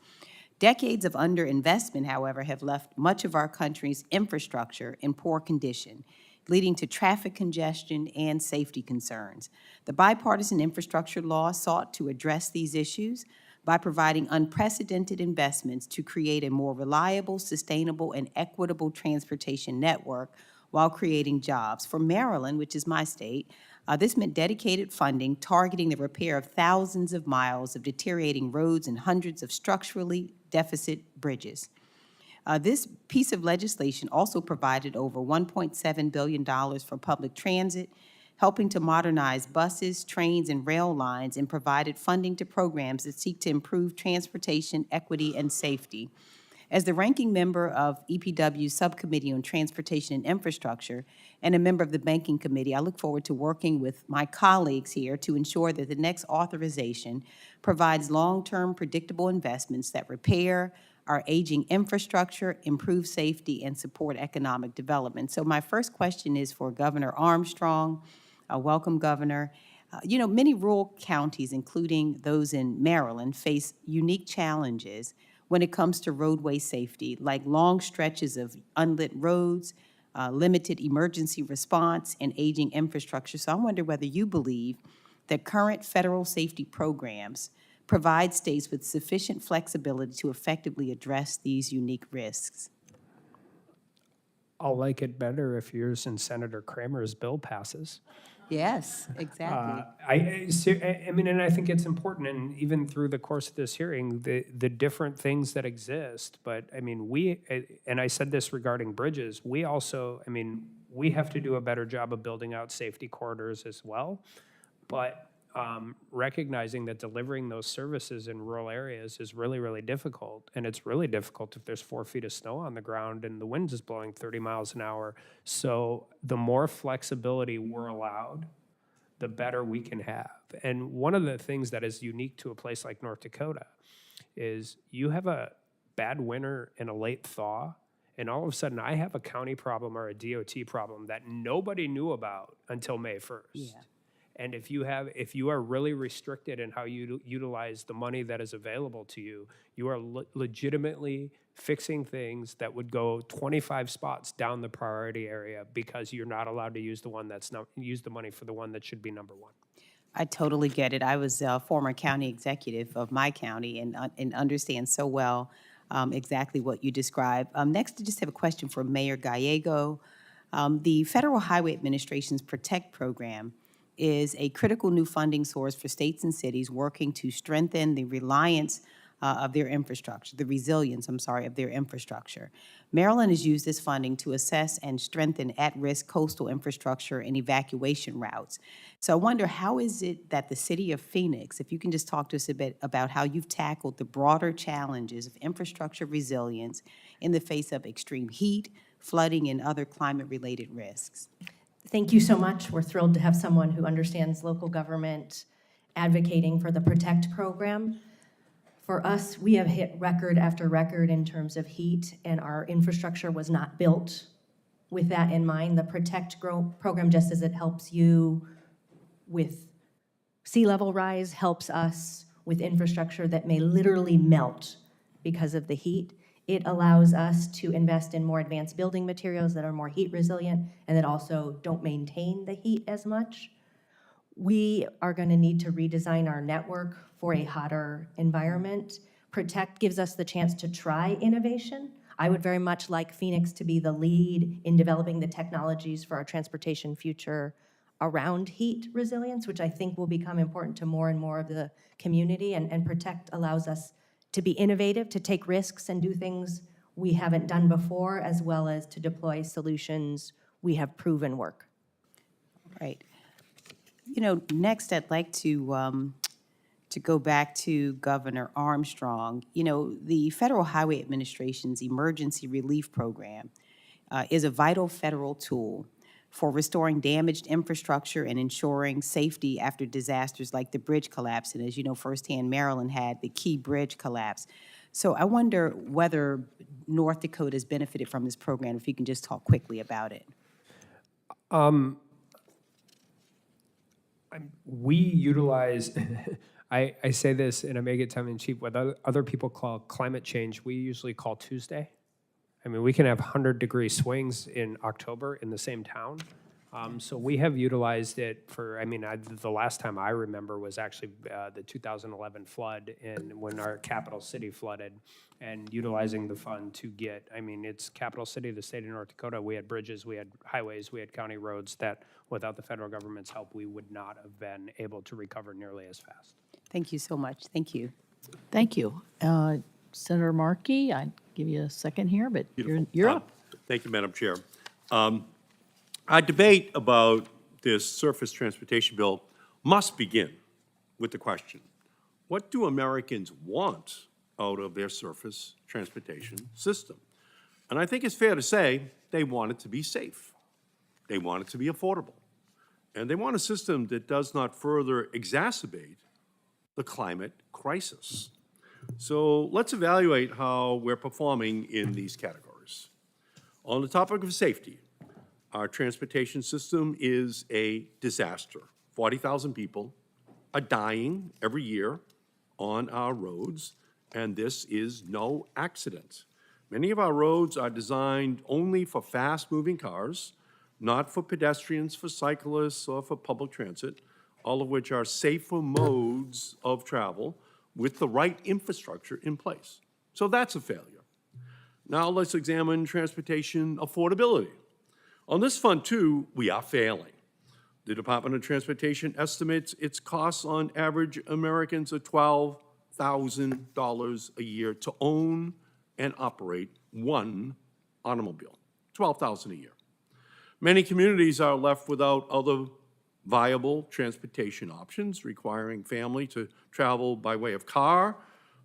Decades of underinvestment, however, have left much of our country's infrastructure in poor condition, leading to traffic congestion and safety concerns. The bipartisan infrastructure law sought to address these issues by providing unprecedented investments to create a more reliable, sustainable, and equitable transportation network while creating jobs. For Maryland, which is my state, this meant dedicated funding targeting the repair of thousands of miles of deteriorating roads and hundreds of structurally deficit bridges. This piece of legislation also provided over $1.7 billion for public transit, helping to modernize buses, trains, and rail lines, and provided funding to programs that seek to improve transportation equity and safety. As the ranking member of EPW's Subcommittee on Transportation and Infrastructure and a member of the Banking Committee, I look forward to working with my colleagues here to ensure that the next authorization provides long-term predictable investments that repair our aging infrastructure, improve safety, and support economic development. So my first question is for Governor Armstrong. Welcome, Governor. Many rural counties, including those in Maryland, face unique challenges when it comes to roadway safety, like long stretches of unlit roads, limited emergency response, and aging infrastructure. So I wonder whether you believe that current federal safety programs provide states with sufficient flexibility to effectively address these unique risks. I'll like it better if yours and Senator Kramer's bill passes. Yes, exactly. And I think it's important, and even through the course of this hearing, the different things that exist. But and I said this regarding bridges, we also, we have to do a better job of building out safety corridors as well. But recognizing that delivering those services in rural areas is really, really difficult. And it's really difficult if there's 4 feet of snow on the ground and the wind is blowing 30 miles an hour. So the more flexibility we're allowed, the better we can have. And one of the things that is unique to a place like North Dakota is you have a bad winter and a late thaw, and all of a sudden I have a county problem or a DOT problem that nobody knew about until May 1st. Yeah. And if you are really restricted in how you utilize the money that is available to you, you are legitimately fixing things that would go 25 spots down the priority area because you're not allowed to use use the money for the one that should be number one. I totally get it. I was a former county executive of my county and understand so well exactly what you described. Next, I just have a question for Mayor Gallego. The Federal Highway Administration's PROTECT program is a critical new funding source for states and cities working to strengthen the resilience of their infrastructure. Maryland has used this funding to assess and strengthen at-risk coastal infrastructure and evacuation routes. So I wonder, how is it that the city of Phoenix, if you can just talk to us a bit about how you've tackled the broader challenges of infrastructure resilience in the face of extreme heat, flooding, and other climate-related risks? Thank you so much. We're thrilled to have someone who understands local government advocating for the PROTECT program. For us, we have hit record after record in terms of heat, and our infrastructure was not built with that in mind. The Protect Grow program, just as it helps you with sea level rise, helps us with infrastructure that may literally melt because of the heat. It allows us to invest in more advanced building materials that are more heat resilient and that also don't maintain the heat as much. We are going to need to redesign our network for a hotter environment. Protect gives us the chance to try innovation. I would very much like Phoenix to be the lead in developing the technologies for our transportation future around heat resilience, which I think will become important to more and more of the community. And Protect allows us to be innovative, to take risks and do things we haven't done before, as well as to deploy solutions we have proven work. Right. You know, next I'd like to go back to Governor Armstrong. You know, the Federal Highway Administration's Emergency Relief Program is a vital federal tool for restoring damaged infrastructure and ensuring safety after disasters like the bridge collapse. And as you know, firsthand, Maryland had the Key Bridge collapse. So I wonder whether North Dakota has benefited from this program, if you can just talk quickly about it. We utilize, I say this and I may get tongue in cheek, what other people call climate change, we usually call Tuesday. I mean, we can have 100-degree swings in October in the same town. So we have utilized it for, I mean, the last time I remember was actually the 2011 flood, and when our capital city flooded, and utilizing the fund to get, I mean, it's capital city of the state of North Dakota. We had bridges, we had highways, we had county roads that without the federal government's help, we would not have been able to recover nearly as fast. Thank you so much. Thank you. Thank you. Senator Markey, I'd give you a second here, but you're up. Thank you, Madam Chair. Our debate about this surface transportation bill must begin with the question, what do Americans want out of their surface transportation system? And I think it's fair to say they want it to be safe. They want it to be affordable. And they want a system that does not further exacerbate the climate crisis. So let's evaluate how we're performing in these categories. On the topic of safety, our transportation system is a disaster. 40,000 people are dying every year on our roads, and this is no accident. Many of our roads are designed only for fast-moving cars, not for pedestrians, for cyclists, or for public transit, all of which are safer modes of travel with the right infrastructure in place. So that's a failure. Now let's examine transportation affordability. On this front, too, we are failing. The Department of Transportation estimates its costs on average Americans are $12,000 a year to own and operate one automobile. $12,000 a year. Many communities are left without other viable transportation options, requiring family to travel by way of car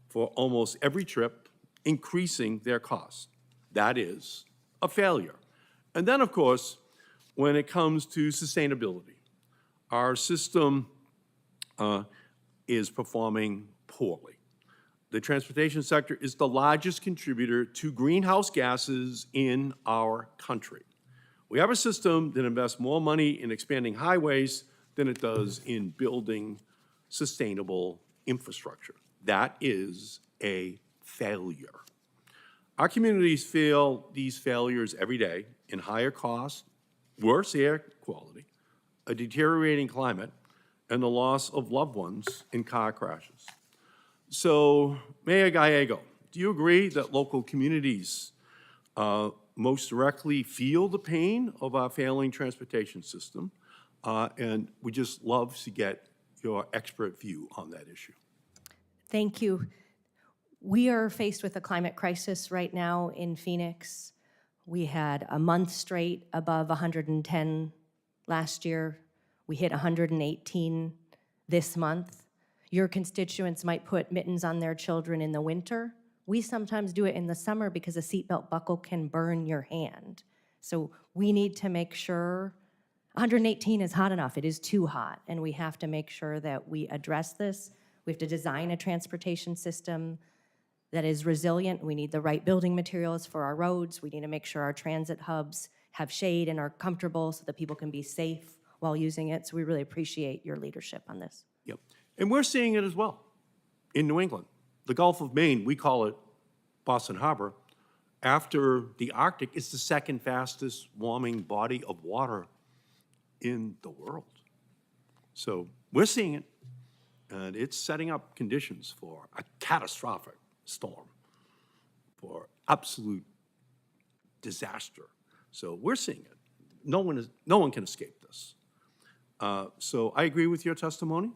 for almost every trip, increasing their costs. That is a failure. And then, of course, when it comes to sustainability, our system is performing poorly. The transportation sector is the largest contributor to greenhouse gases in our country. We have a system that invests more money in expanding highways than it does in building sustainable infrastructure. That is a failure. Our communities feel these failures every day in higher costs, worse air quality, a deteriorating climate, and the loss of loved ones in car crashes. So, Mayor Gallego, do you agree that local communities most directly feel the pain of our failing transportation system? And we just love to get your expert view on that issue. Thank you. We are faced with a climate crisis right now in Phoenix. We had a month straight above 110 last year. We hit 118 this month. Your constituents might put mittens on their children in the winter. We sometimes do it in the summer because a seatbelt buckle can burn your hand. So we need to make sure 118 is hot enough. It is too hot, and we have to make sure that we address this. We have to design a transportation system that is resilient. We need the right building materials for our roads. We need to make sure our transit hubs have shade and are comfortable so that people can be safe while using it. So we really appreciate your leadership on this. Yep. And we're seeing it as well in New England. The Gulf of Maine, we call it Boston Harbor. After the Arctic, it's the second fastest warming body of water in the world. So we're seeing it, and it's setting up conditions for a catastrophic storm, for absolute disaster. So we're seeing it. No one can escape this. So I agree with your testimony,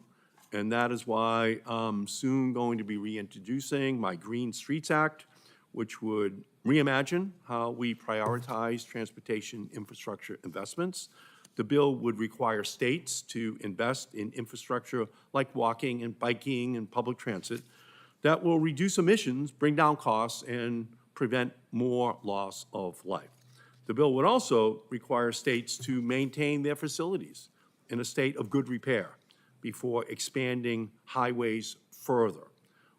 and that is why I'm soon going to be reintroducing my Green Streets Act, which would reimagine how we prioritize transportation infrastructure investments. The bill would require states to invest in infrastructure like walking and biking and public transit that will reduce emissions, bring down costs, and prevent more loss of life. The bill would also require states to maintain their facilities in a state of good repair before expanding highways further.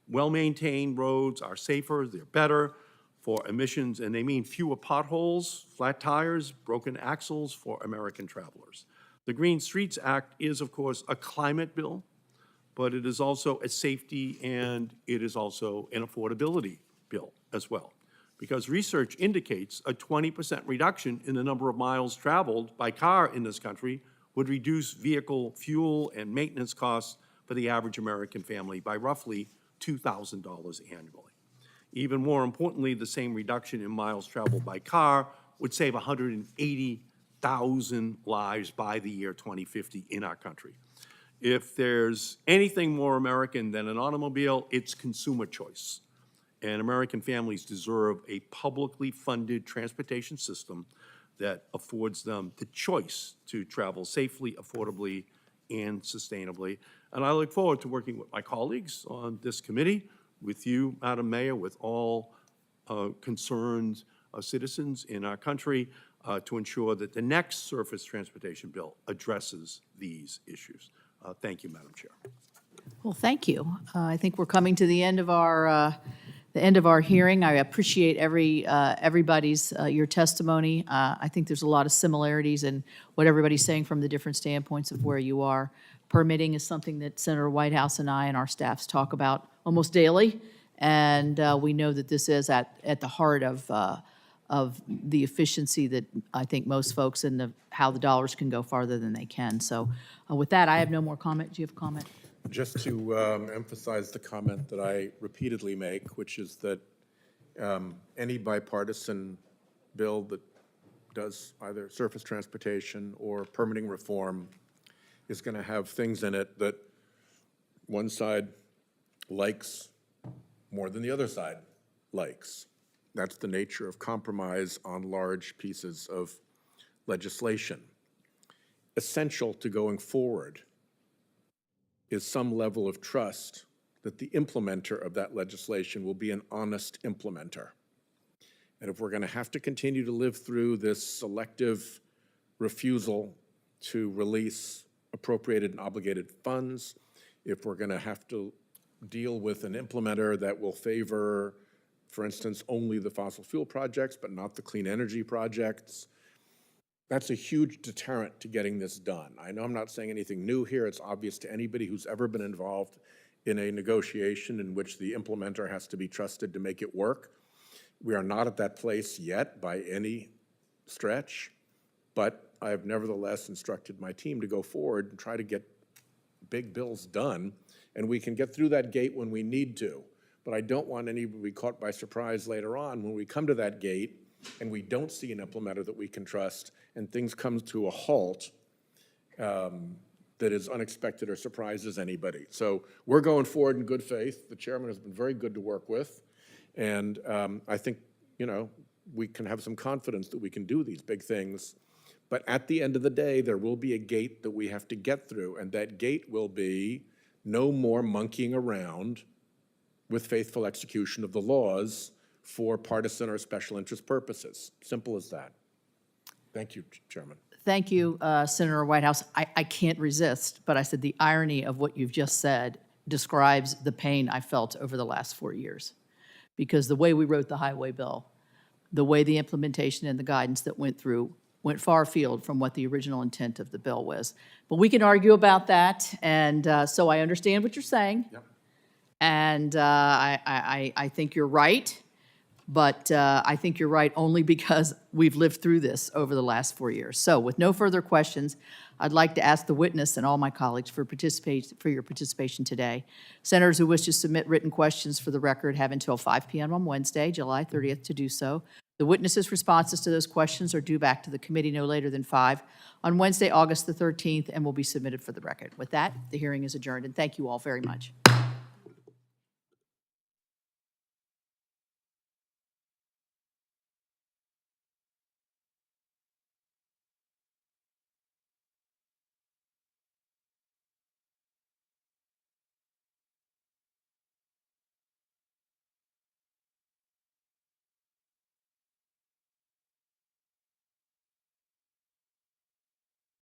Well-maintained roads are safer, they're better for emissions, and they mean fewer potholes, flat tires, broken axles for American travelers. The Green Streets Act is, of course, a climate bill, but it is also a safety and it is also an affordability bill as well. Because research indicates a 20% reduction in the number of miles traveled by car in this country would reduce vehicle fuel and maintenance costs for the average American family by roughly $2,000 annually. Even more importantly, the same reduction in miles traveled by car would save 180,000 lives by the year 2050 in our country. If there's anything more American than an automobile, it's consumer choice. And American families deserve a publicly funded transportation system that affords them the choice to travel safely, affordably, and sustainably. And I look forward to working with my colleagues on this committee, with you, Madam Mayor, with all concerned citizens in our country to ensure that the next surface transportation bill addresses these issues. Thank you, Madam Chair. Well, thank you. I think we're coming to the end of our hearing. I appreciate everybody's your testimony. I think there's a lot of similarities in what everybody's saying from the different standpoints of where you are. Permitting is something that Senator Whitehouse and I and our staffs talk about almost daily, and we know that this is at the heart of the efficiency that I think most folks and how the dollars can go farther than they can. So with that, I have no more comment. Do you have a comment? Just to emphasize the comment that I repeatedly make, which is that any bipartisan bill that does either surface transportation or permitting reform is going to have things in it that one side likes more than the other side likes. That's the nature of compromise on large pieces of legislation. Essential to going forward is some level of trust that the implementer of that legislation will be an honest implementer. And if we're going to have to continue to live through this selective refusal to release appropriated and obligated funds, if we're going to have to deal with an implementer that will favor, for instance, only the fossil fuel projects but not the clean energy projects, that's a huge deterrent to getting this done. I know I'm not saying anything new here. It's obvious to anybody who's ever been involved in a negotiation in which the implementer has to be trusted to make it work. We are not at that place yet by any stretch, but I have nevertheless instructed my team to go forward and try to get big bills done, and we can get through that gate when we need to. But I don't want anybody to be caught by surprise later on when we come to that gate and we don't see an implementer that we can trust, and things come to a halt that is unexpected or surprises anybody. So we're going forward in good faith. The chairman has been very good to work with, and I think, we can have some confidence that we can do these big things. But at the end of the day, there will be a gate that we have to get through, and that gate will be no more monkeying around with faithful execution of the laws for partisan or special interest purposes. Simple as that. Thank you, Chairman. Thank you, Senator Whitehouse. I can't resist, but I said the irony of what you've just said describes the pain I felt over the last 4 years. Because the way we wrote the highway bill, the way the implementation and the guidance that went through went far afield from what the original intent of the bill was. But we can argue about that, and so I understand what you're saying. Yep. And I think you're right, but I think you're right only because we've lived through this over the last 4 years. So with no further questions, I'd like to ask the witness and all my colleagues for your participation today. Senators who wish to submit written questions for the record have until 5 p.m. on Wednesday, July 30th, to do so. The witnesses' responses to those questions are due back to the committee no later than 5 on Wednesday, August the 13th, and will be submitted for the record. With that, the hearing is adjourned, and thank you all very much.